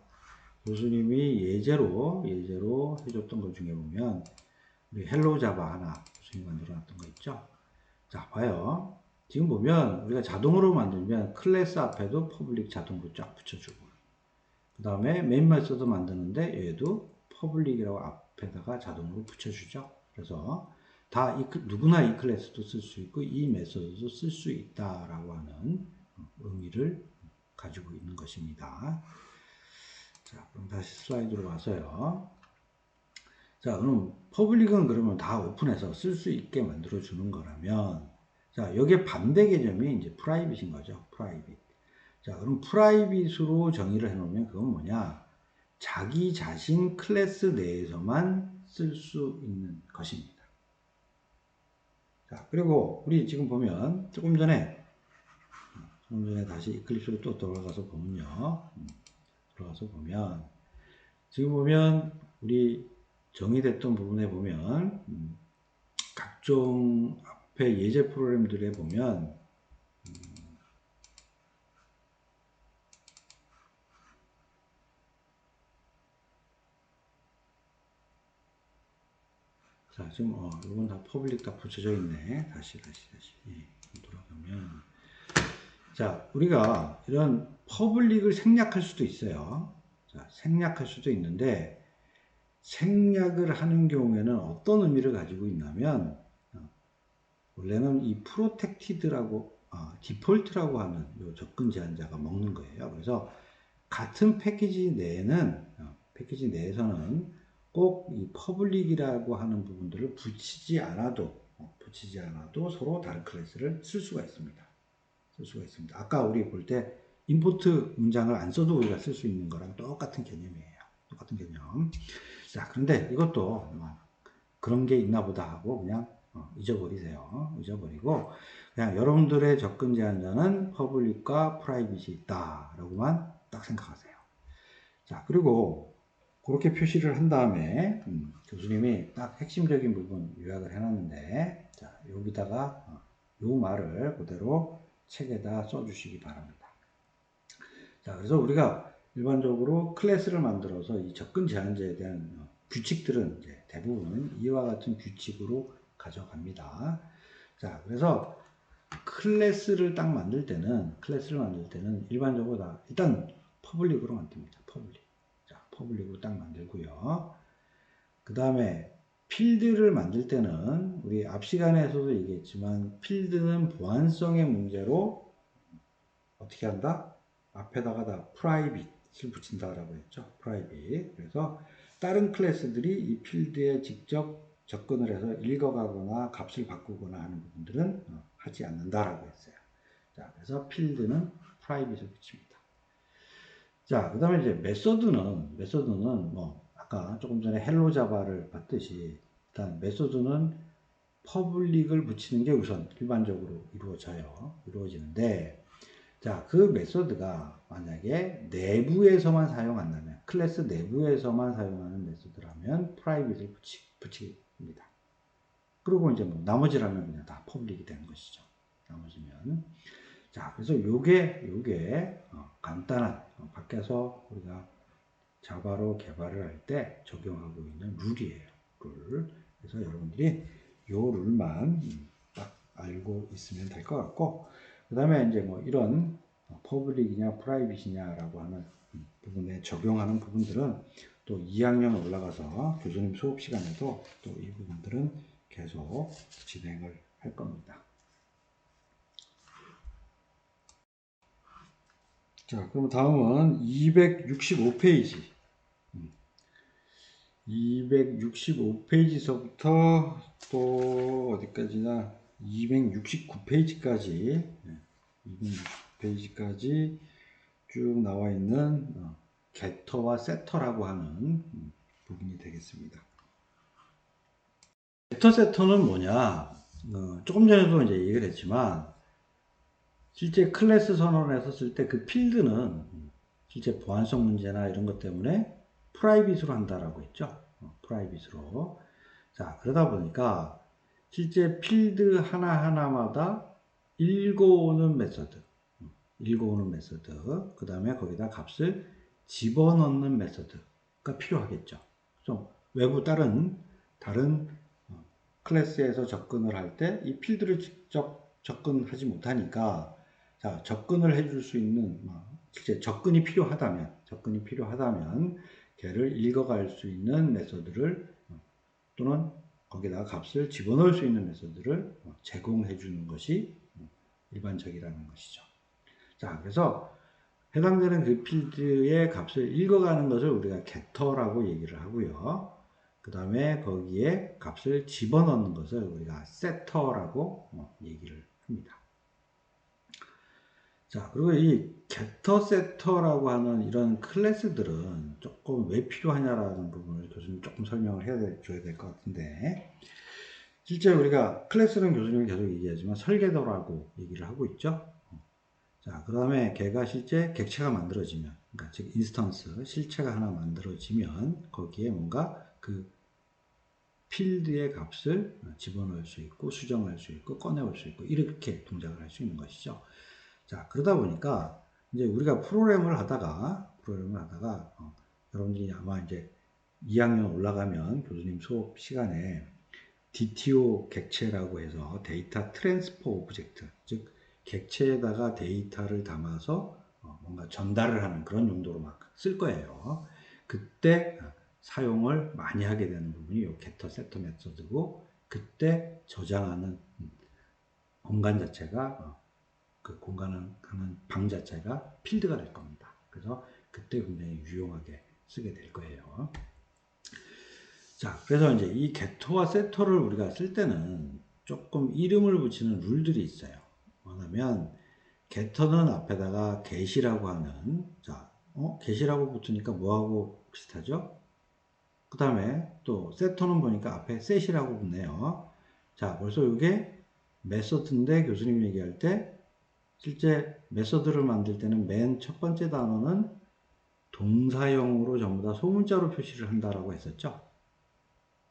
Speaker 1: 교수님이 예제로 해줬던 것 중에 보면 우리 헬로 자바 하나 교수님이 만들어 놨던 거 있죠? 자, 봐요. 지금 보면 우리가 자동으로 만들면 클래스 앞에도 퍼블릭 자동으로 쫙 붙여주고, 그 다음에 메인 메서드 만드는데 얘도 퍼블릭이라고 앞에다가 자동으로 붙여주죠. 그래서 다 누구나 이 클래스도 쓸 수 있고 이 메서드도 쓸 수 있다라고 하는 의미를 가지고 있는 것입니다. 자, 그럼 다시 슬라이드로 와서요. 자, 그럼 퍼블릭은 그러면 다 오픈해서 쓸 수 있게 만들어 주는 거라면, 자, 여기에 반대 개념이 이제 프라이빗인 거죠. 프라이빗. 자, 그럼 프라이빗으로 정의를 해놓으면 그건 뭐냐? 자기 자신 클래스 내에서만 쓸 수 있는 것입니다. 자, 그리고 우리 지금 보면 조금 전에 다시 이클립스로 또 돌아가서 보면요. 들어가서 보면 지금 보면 우리 정의됐던 부분에 보면 각종 앞에 예제 프로그램들에 보면 자, 지금 이건 다 퍼블릭 다 붙여져 있네. 다시 돌아가면, 자, 우리가 이런 퍼블릭을 생략할 수도 있어요. 자, 생략할 수도 있는데 생략을 하는 경우에는 어떤 의미를 가지고 있냐면, 원래는 이 프로텍티드라고 디폴트라고 하는 요 접근 제한자가 먹는 거예요. 그래서 같은 패키지 내에는 패키지 내에서는 꼭 이 퍼블릭이라고 하는 부분들을 붙이지 않아도 서로 다른 클래스를 쓸 수가 있습니다. 아까 우리 볼 때 임포트 문장을 안 써도 우리가 쓸 수 있는 거랑 똑같은 개념이에요. 똑같은 개념. 자, 그런데 이것도 그런 게 있나 보다 하고 그냥 잊어버리세요. 잊어버리고 그냥 여러분들의 접근 제한자는 퍼블릭과 프라이빗이 있다라고만 딱 생각하세요. 자, 그리고 그렇게 표시를 한 다음에 교수님이 딱 핵심적인 부분 요약을 해놨는데, 자, 여기다가 요 말을 그대로 책에다 써주시기 바랍니다. 자, 그래서 우리가 일반적으로 클래스를 만들어서 이 접근 제한자에 대한 규칙들은 이제 대부분 이와 같은 규칙으로 가져갑니다. 자, 그래서 클래스를 만들 때는 일반적으로 다 일단 퍼블릭으로 만듭니다. 퍼블릭으로 딱 만들고요. 그 다음에 필드를 만들 때는 우리 앞 시간에서도 얘기했지만 필드는 보안성의 문제로 어떻게 한다? 앞에다가 다 프라이빗을 붙인다라고 했죠. 프라이빗. 그래서 다른 클래스들이 이 필드에 직접 접근을 해서 읽어가거나 값을 바꾸거나 하는 부분들은 하지 않는다라고 했어요. 자, 그래서 필드는 프라이빗을 붙입니다. 자, 그 다음에 이제 메소드는 뭐 아까 조금 전에 헬로 자바를 봤듯이 일단 메소드는 퍼블릭을 붙이는 게 우선 일반적으로 이루어지는데, 자, 그 메소드가 만약에 내부에서만 사용한다면, 클래스 내부에서만 사용하는 메소드라면 프라이빗을 붙입니다. 그리고 이제 뭐 나머지라면 그냥 다 퍼블릭이 되는 것이죠. 나머지면. 자, 그래서 요게 간단한 밖에서 우리가 자바로 개발을 할 때 적용하고 있는 룰이에요. 룰. 그래서 여러분들이 요 룰만 딱 알고 있으면 될 것 같고, 그 다음에 이제 뭐 이런 퍼블릭이냐 프라이빗이냐라고 하는 부분에 적용하는 부분들은 또 2학년 올라가서 교수님 수업 시간에도 또 이 부분들은 계속 진행을 할 겁니다. 자, 그럼 다음은 265페이지. 265페이지서부터 또 어디까지나 269페이지까지, 269페이지까지 쭉 나와 있는 게터와 세터라고 하는 부분이 되겠습니다. 게터 세터는 뭐냐? 조금 전에도 이제 얘기를 했지만, 실제 클래스 선언에서 쓸 때 그 필드는 실제 보안성 문제나 이런 것 때문에 프라이빗으로 한다라고 했죠. 프라이빗으로. 자, 그러다 보니까 실제 필드 하나하나마다 읽어오는 메서드, 그 다음에 거기다 값을 집어넣는 메서드가 필요하겠죠. 좀 외부 다른 클래스에서 접근을 할 때 이 필드를 직접 접근하지 못하니까 자, 접근을 해줄 수 있는 실제 접근이 필요하다면 걔를 읽어갈 수 있는 메소드를 또는 거기다가 값을 집어넣을 수 있는 메소드를 제공해 주는 것이 일반적이라는 것이죠. 자, 그래서 해당되는 그 필드의 값을 읽어가는 것을 우리가 getter라고 얘기를 하고요. 그 다음에 거기에 값을 집어넣는 것을 우리가 setter라고 얘기를 합니다. 자, 그리고 이 getter, setter라고 하는 이런 클래스들은 조금 왜 필요하냐라는 부분을 교수님 조금 설명을 줘야 될 것 같은데, 실제 우리가 클래스는 교수님이 계속 얘기하지만 설계도라고 얘기를 하고 있죠. 자, 그 다음에 걔가 실제 객체가 만들어지면, 그러니까 즉 인스턴스, 실체가 하나 만들어지면 거기에 뭔가 그 필드의 값을 집어넣을 수 있고 수정할 수 있고 꺼내올 수 있고 이렇게 동작을 할 수 있는 것이죠. 자, 그러다 보니까 이제 우리가 프로그램을 하다가 여러분들이 아마 이제 2학년 올라가면 교수님 수업 시간에 DTO 객체라고 해서 데이터 트랜스퍼 오브젝트, 즉 객체에다가 데이터를 담아서 뭔가 전달을 하는 그런 용도로 막 쓸 거예요. 그때 사용을 많이 하게 되는 부분이 이 getter, setter 메소드고, 그때 저장하는 공간 자체가 그 공간을 하는 방 자체가 필드가 될 겁니다. 그래서 그때 굉장히 유용하게 쓰게 될 거예요. 자, 그래서 이제 이 get터와 setter를 우리가 쓸 때는 조금 이름을 붙이는 룰들이 있어요. 뭐냐면 getter는 앞에다가 get이라고 하는, 자, get이라고 붙으니까 뭐하고 비슷하죠? 그 다음에 또 setter는 보니까 앞에 set이라고 붙네요. 자, 벌써 이게 메소드인데 교수님 얘기할 때 실제 메소드를 만들 때는 맨 첫 번째 단어는 동사형으로 전부 다 소문자로 표시를 한다라고 했었죠.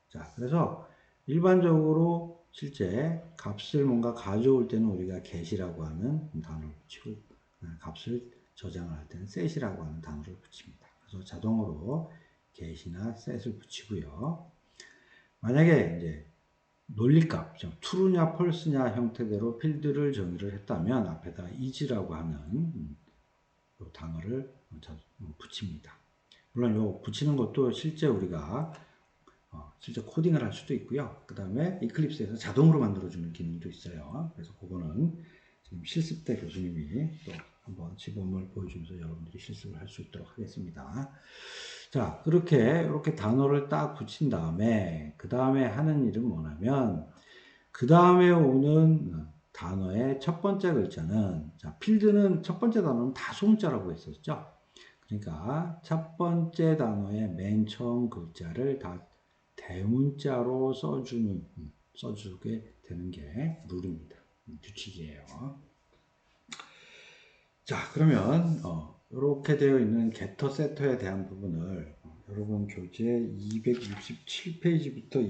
Speaker 1: 자, 그래서 일반적으로 실제 값을 뭔가 가져올 때는 우리가 get이라고 하는 단어를 붙이고, 값을 저장을 할 때는 set이라고 하는 단어를 붙입니다. 그래서 자동으로 get이나 set을 붙이고요. 만약에 이제 논리값, true냐 false냐 형태대로 필드를 정의를 했다면 앞에다 is라고 하는 단어를 붙입니다. 물론 요 붙이는 것도 실제 우리가 실제 코딩을 할 수도 있고요. 그 다음에 이클립스에서 자동으로 만들어주는 기능도 있어요. 그래서 그거는 지금 실습 때 교수님이 또 한번 시범을 보여주면서 여러분들이 실습을 할 수 있도록 하겠습니다. 자, 이렇게 단어를 딱 붙인 다음에 그 다음에 하는 일은 뭐냐면 그 다음에 오는 단어의 첫 번째 글자는, 자, 필드는 첫 번째 단어는 다 소문자라고 했었죠. 그러니까 첫 번째 단어의 맨 처음 글자를 다 대문자로 써주게 되는 게 룰입니다. 규칙이에요. 자, 그러면 이렇게 되어 있는 getter, setter에 대한 부분을 여러분 교재 267페이지부터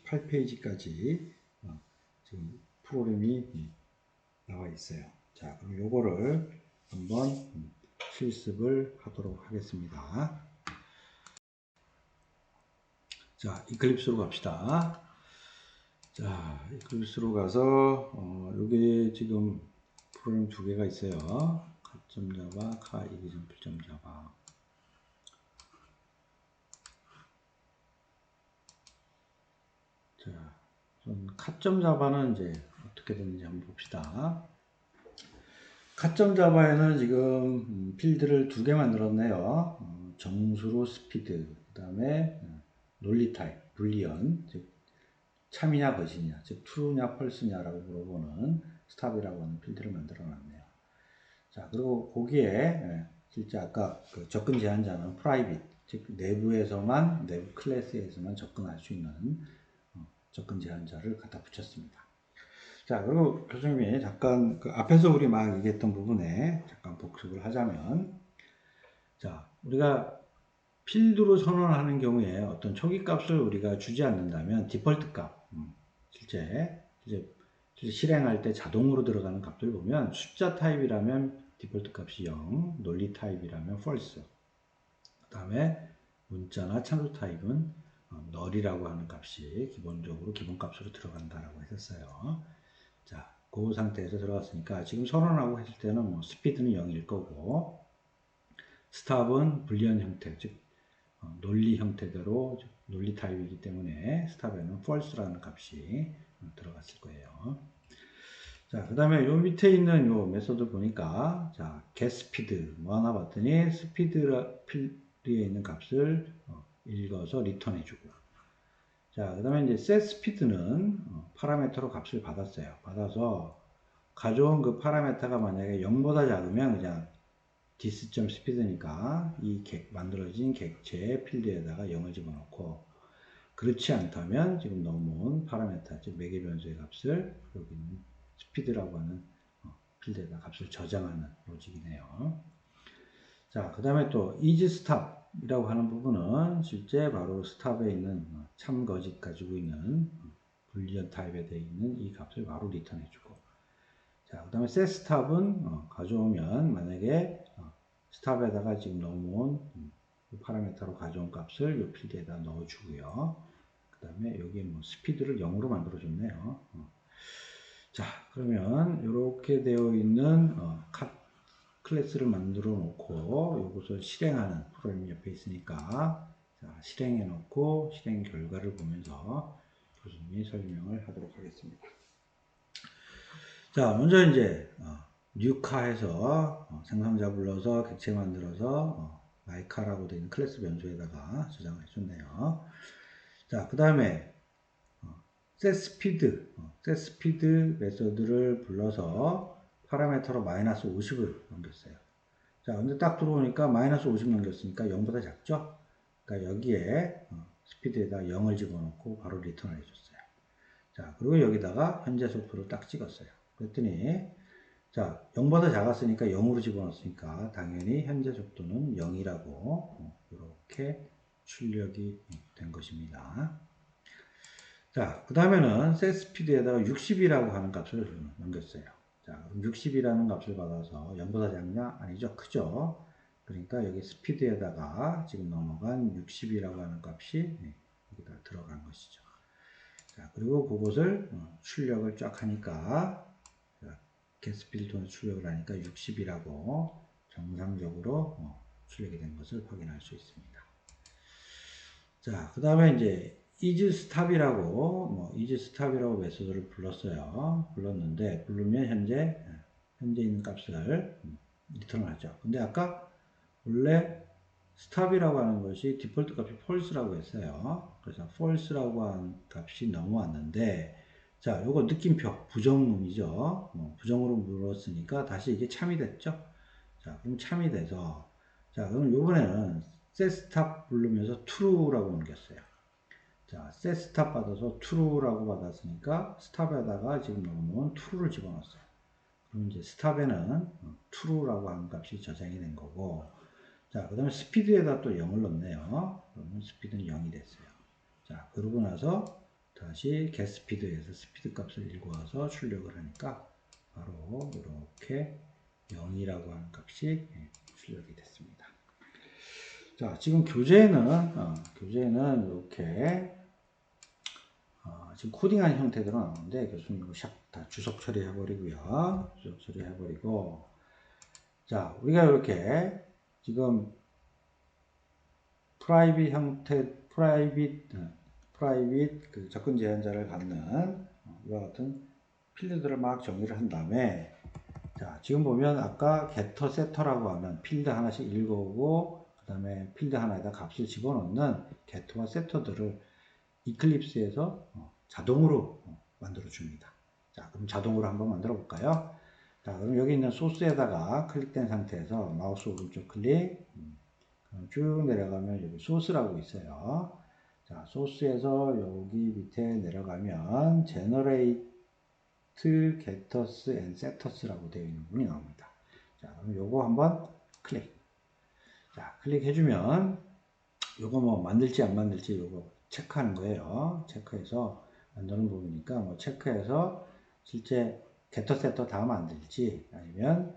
Speaker 1: 268페이지까지 지금 프로그램이 나와 있어요. 자, 그럼 요거를 한번 실습을 하도록 하겠습니다. 자, 이클립스로 갑시다. 자, 이클립스로 가서 여기 지금 프로그램 두 개가 있어요. 가.자바, ka2.1.java. 자, ka.java는 이제 어떻게 되는지 한번 봅시다. ka.java에는 지금 필드를 두 개 만들었네요. 정수로 스피드, 그 다음에 논리 타입, 불리언, 즉 참이냐 거짓이냐, 즉 true냐 false냐라고 물어보는 stop이라고 하는 필드를 만들어 놨네요. 자, 그리고 거기에 실제 아까 그 접근 제한자는 private, 즉 내부에서만, 내부 클래스에서만 접근할 수 있는 접근 제한자를 갖다 붙였습니다. 자, 그리고 교수님이 잠깐 그 앞에서 우리 막 얘기했던 부분에 잠깐 복습을 하자면, 자, 우리가 필드로 선언하는 경우에 어떤 초기 값을 우리가 주지 않는다면 디폴트 값, 실제 실행할 때 자동으로 들어가는 값들 보면 숫자 타입이라면 디폴트 값이 0, 논리 타입이라면 false, 그 다음에 문자나 참수 타입은 null이라고 하는 값이 기본적으로 기본값으로 들어간다라고 했었어요. 자, 그 상태에서 들어갔으니까 지금 선언하고 했을 때는 뭐 스피드는 0일 거고 스탑은 불리언 형태, 즉 논리 형태대로 논리 타입이기 때문에 스탑에는 false라는 값이 들어갔을 거예요. 자, 그 다음에 요 밑에 있는 요 메소드 보니까 자, get speed 뭐 하나 봤더니 스피드 필드에 있는 값을 읽어서 리턴 해주고 자, 그 다음에 이제 set speed는 파라미터로 값을 받았어요. 받아서 가져온 그 파라미터가 만약에 0보다 작으면 그냥 dis.speed니까 이 만들어진 객체 필드에다가 0을 집어넣고 그렇지 않다면 지금 넣어놓은 파라미터, 즉 매개 변수의 값을 여기 있는 스피드라고 하는 필드에다 값을 저장하는 로직이네요. 자, 그 다음에 또 is stop이라고 하는 부분은 실제 바로 스탑에 있는 참거짓 가지고 있는 불리언 타입에 되어 있는 이 값을 바로 리턴해주고 자, 그 다음에 set stop은 가져오면 만약에 스탑에다가 지금 넣어놓은 파라미터로 가져온 값을 이 필드에다 넣어주고요. 그 다음에 여기에 뭐 스피드를 0으로 만들어줬네요. 자, 그러면 이렇게 되어 있는 클래스를 만들어 놓고 이것을 실행하는 프로그램이 옆에 있으니까 자, 실행해 놓고 실행 결과를 보면서 교수님이 설명을 하도록 하겠습니다. 자, 먼저 이제 뉴카해서 생성자 불러서 객체 만들어서 마이카라고 되어 있는 클래스 변수에다가 저장을 해줬네요. 자, 그 다음에 setSpeed 메소드를 불러서 파라미터로 마이너스 50을 넘겼어요. 자, 근데 딱 들어오니까 마이너스 50 넘겼으니까 0보다 작죠? 그러니까 여기에 스피드에다 0을 집어넣고 바로 리턴을 해줬어요. 자, 그리고 여기다가 현재 속도를 딱 찍었어요. 그랬더니 자, 0보다 작았으니까 0으로 집어넣었으니까 당연히 현재 속도는 0이라고 이렇게 출력이 된 것입니다. 자, 그 다음에는 set speed에다가 60이라고 하는 값을 넘겼어요. 자, 그럼 60이라는 값을 받아서 0보다 작냐? 아니죠. 크죠. 그러니까 여기 스피드에다가 지금 넘어간 60이라고 하는 값이 여기다 들어간 것이죠. 자, 그리고 그것을 출력을 쫙 하니까 get speed 통해서 출력을 하니까 60이라고 정상적으로 출력이 된 것을 확인할 수 있습니다. 자, 그 다음에 이제 isStop이라고 isStop이라고 메소드를 불렀는데 부르면 현재 있는 값을 리턴을 하죠. 근데 아까 원래 stop이라고 하는 것이 디폴트 값이 false라고 했어요. 그래서 false라고 하는 값이 넘어왔는데 자, 요거 느낌표 부정음이죠. 부정으로 물었으니까 다시 이게 참이 됐죠. 자, 그럼 참이 돼서 자, 그럼 요번에는 setStop 부르면서 true라고 넘겼어요. 자, set stop 받아서 true라고 받았으니까 stop에다가 지금 넣어놓은 true를 집어넣었어요. 그럼 이제 stop에는 true라고 하는 값이 저장이 된 거고, 자, 그 다음에 speed에다 또 0을 넣네요. 그러면 speed는 0이 됐어요. 자, 그러고 나서 다시 get speed에서 speed 값을 읽어와서 출력을 하니까 바로 이렇게 0이라고 하는 값이 출력이 됐습니다. 자, 지금 교재에는 이렇게 지금 코딩한 형태대로 나오는데 교수님 이거 샵 다 주석 처리해버리고요. 주석 처리해버리고 자, 우리가 이렇게 지금 프라이빗 형태, 프라이빗 그 접근 제한자를 갖는 이와 같은 필드들을 막 정리를 한 다음에 자, 지금 보면 아까 getter, setter라고 하는 필드 하나씩 읽어오고 그 다음에 필드 하나에다 값을 집어넣는 getter와 setter들을 이클립스에서 자동으로 만들어 줍니다. 자, 그럼 자동으로 한번 만들어 볼까요? 자, 그럼 여기 있는 소스에다가 클릭된 상태에서 마우스 오른쪽 클릭, 쭉 내려가면 여기 소스라고 있어요. 자, 소스에서 여기 밑에 내려가면 generate getters and setters라고 되어 있는 부분이 나옵니다. 자, 그럼 요거 한번 클릭. 자, 클릭해주면 요거 뭐 만들지 안 만들지 요거 체크하는 거예요. 체크해서 만드는 부분이니까 뭐 체크해서 실제 getter, setter 다 만들지 아니면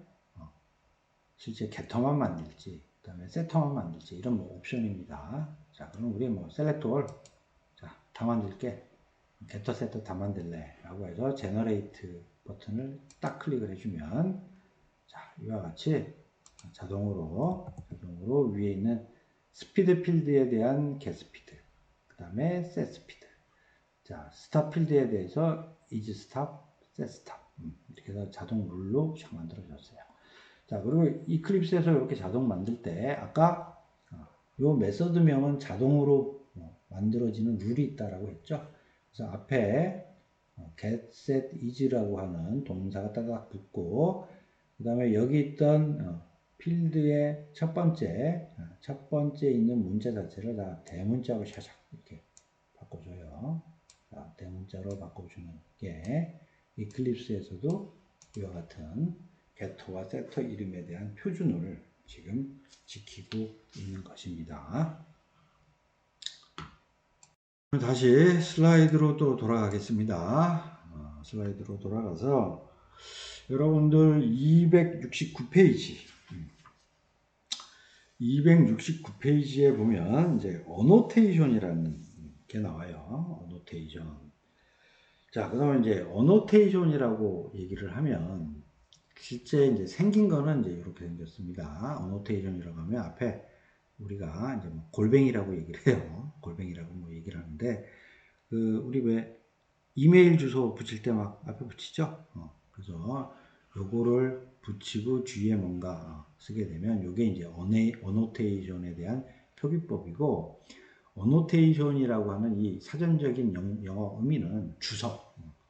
Speaker 1: 실제 getter만 만들지 그 다음에 setter만 만들지 이런 뭐 옵션입니다. 자, 그럼 우리 뭐 select all 자, 다 만들게. 게터 세터 다 만들래 라고 해서 제너레이트 버튼을 딱 클릭을 해주면 자, 이와 같이 자동으로 위에 있는 스피드 필드에 대한 get 스피드, 그 다음에 set 스피드, 자, 스탑 필드에 대해서 is stop, set stop 이렇게 해서 자동 룰로 만들어졌어요. 자, 그리고 이클립스에서 이렇게 자동 만들 때 아까 요 메서드명은 자동으로 만들어지는 룰이 있다라고 했죠. 그래서 앞에 get set is라고 하는 동사가 따닥 붙고 그 다음에 여기 있던 필드의 첫 번째 있는 문자 자체를 다 대문자로 샤샥 이렇게 바꿔줘요. 자, 대문자로 바꿔주는 게 이클립스에서도 이와 같은 게터와 세터 이름에 대한 표준어를 지금 지키고 있는 것입니다. 다시 슬라이드로 또 돌아가겠습니다. 슬라이드로 돌아가서 여러분들 269페이지 269페이지에 보면 이제 어노테이션이라는 게 나와요. 어노테이션. 자, 그러면 이제 어노테이션이라고 얘기를 하면 실제 이제 생긴 거는 이제 이렇게 생겼습니다. 어노테이션이라고 하면 앞에 우리가 이제 뭐 골뱅이라고 얘기를 해요. 골뱅이라고 뭐 얘기를 하는데 그 우리 왜 이메일 주소 붙일 때 막 앞에 붙이죠. 그래서 요거를 붙이고 뒤에 뭔가 쓰게 되면 요게 이제 어노테이션에 대한 표기법이고 어노테이션이라고 하는 이 사전적인 영어 의미는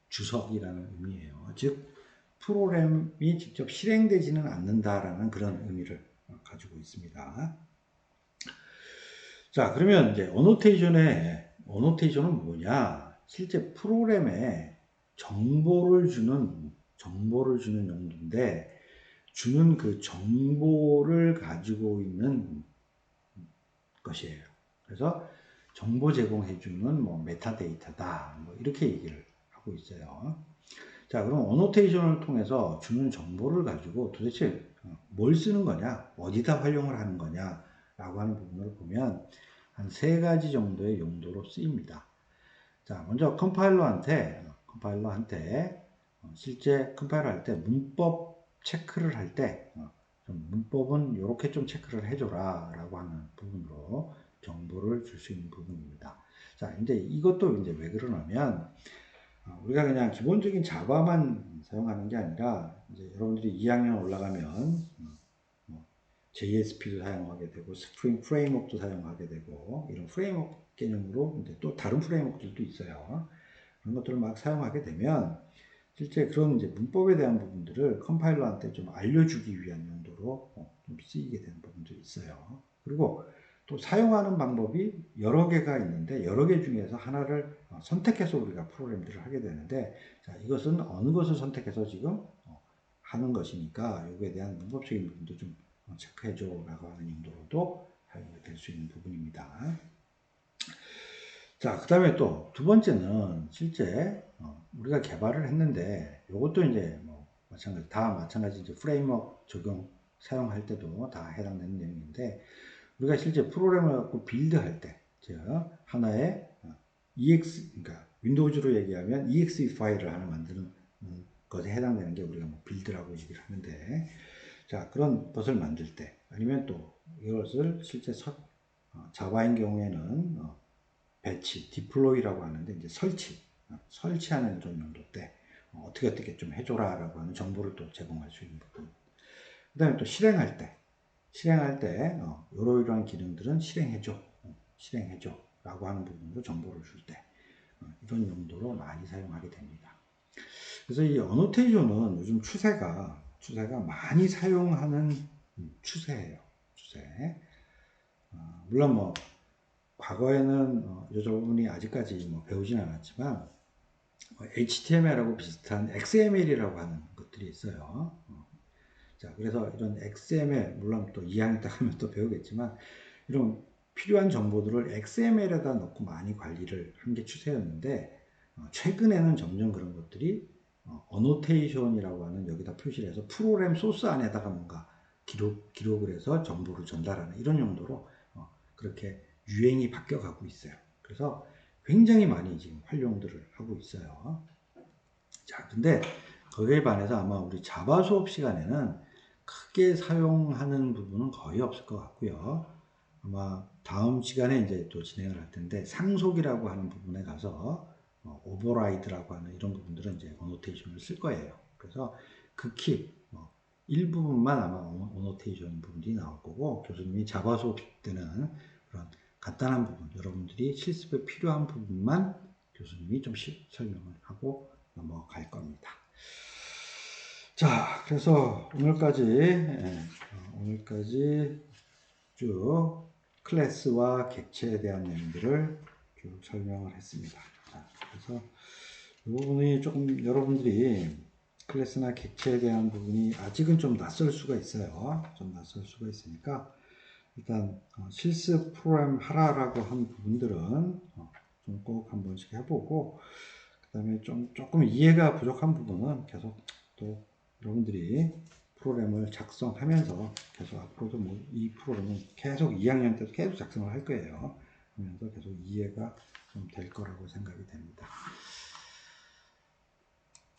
Speaker 1: 주석이라는 의미예요. 즉 프로그램이 직접 실행되지는 않는다라는 그런 의미를 가지고 있습니다. 자, 그러면 이제 어노테이션은 뭐냐? 실제 프로그램에 정보를 주는 용도인데 주는 그 정보를 가지고 있는 것이에요. 그래서 정보 제공해주는 뭐 메타데이터다. 뭐 이렇게 얘기를 하고 있어요. 자, 그럼 어노테이션을 통해서 주는 정보를 가지고 도대체 뭘 쓰는 거냐, 어디다 활용을 하는 거냐, 라고 하는 부분을 보면 한 3가지 정도의 용도로 쓰입니다. 자, 먼저 컴파일러한테 실제 컴파일러 할 때 문법 체크를 할 때 문법은 이렇게 좀 체크를 해줘라 라고 하는 부분으로 정보를 줄 수 있는 부분입니다. 자, 이제 이것도 이제 왜 그러냐면 우리가 그냥 기본적인 자바만 사용하는 게 아니라 이제 여러분들이 2학년 올라가면 JSP도 사용하게 되고 스프링 프레임워크도 사용하게 되고 이런 프레임워크 개념으로 이제 또 다른 프레임워크들도 있어요. 그런 것들을 막 사용하게 되면 실제 그런 이제 문법에 대한 부분들을 컴파일러한테 좀 알려주기 위한 용도로 좀 쓰이게 되는 부분들이 있어요. 그리고 또 사용하는 방법이 여러 개가 있는데 여러 개 중에서 하나를 선택해서 우리가 프로그램들을 하게 되는데 자, 이것은 어느 것을 선택해서 지금 하는 것이니까 이거에 대한 문법적인 부분도 좀 체크해줘 라고 하는 용도로도 사용이 될 수 있는 부분입니다. 자, 그 다음에 또 두 번째는 실제 우리가 개발을 했는데 이것도 이제 뭐 마찬가지 이제 프레임워크 적용 사용할 때도 다 해당되는 내용인데 우리가 실제 프로그램을 갖고 빌드할 때 즉 하나의 그러니까 윈도우즈로 얘기하면 exe 파일을 하나 만드는 것에 해당되는 게 우리가 뭐 빌드라고 얘기를 하는데 자, 그런 것을 만들 때 아니면 또 이것을 실제 자바인 경우에는 배치, 디플로이라고 하는데 이제 설치하는 좀 용도 때 어떻게 좀 해줘라 라고 하는 정보를 또 제공할 수 있는 부분. 그 다음에 또 실행할 때 이러이러한 기능들은 실행해줘 라고 하는 부분으로 정보를 줄 때 이런 용도로 많이 사용하게 됩니다. 그래서 이 어노테이션은 요즘 추세가 많이 사용하는 추세예요. 물론 뭐 과거에는 여러분이 아직까지 뭐 배우진 않았지만 HTML하고 비슷한 XML이라고 하는 것들이 있어요. 자, 그래서 이런 XML 물론 또 2학년 때 가면 또 배우겠지만 이런 필요한 정보들을 XML에다 넣고 많이 관리를 한 게 추세였는데 최근에는 점점 그런 것들이 어노테이션이라고 하는 여기다 표시를 해서 프로그램 소스 안에다가 뭔가 기록을 해서 정보를 전달하는 이런 용도로 그렇게 유행이 바뀌어 가고 있어요. 그래서 굉장히 많이 지금 활용들을 하고 있어요. 자, 근데 거기에 반해서 아마 우리 자바 수업 시간에는 크게 사용하는 부분은 거의 없을 것 같고요. 아마 다음 시간에 이제 또 진행을 할 텐데 상속이라고 하는 부분에 가서 오버라이드라고 하는 이런 부분들은 이제 어노테이션을 쓸 거예요. 그래서 극히 일부분만 아마 어노테이션 부분이 나올 거고 교수님이 자바 수업 때는 그런 간단한 부분, 여러분들이 실습에 필요한 부분만 교수님이 좀 설명을 하고 넘어갈 겁니다. 자, 그래서 오늘까지 쭉 클래스와 객체에 대한 내용들을 쭉 설명을 했습니다. 자, 그래서 이 부분이 조금 여러분들이 클래스나 객체에 대한 부분이 아직은 좀 낯설 수가 있어요. 좀 낯설 수가 있으니까 일단 실습 프로그램 하라라고 한 부분들은 좀 꼭 한 번씩 해보고 그 다음에 조금 이해가 부족한 부분은 계속 또 여러분들이 프로그램을 작성하면서 계속 앞으로도 뭐 이 프로그램은 계속 2학년 때도 계속 작성을 할 거예요. 하면서 계속 이해가 좀 될 거라고 생각이 됩니다.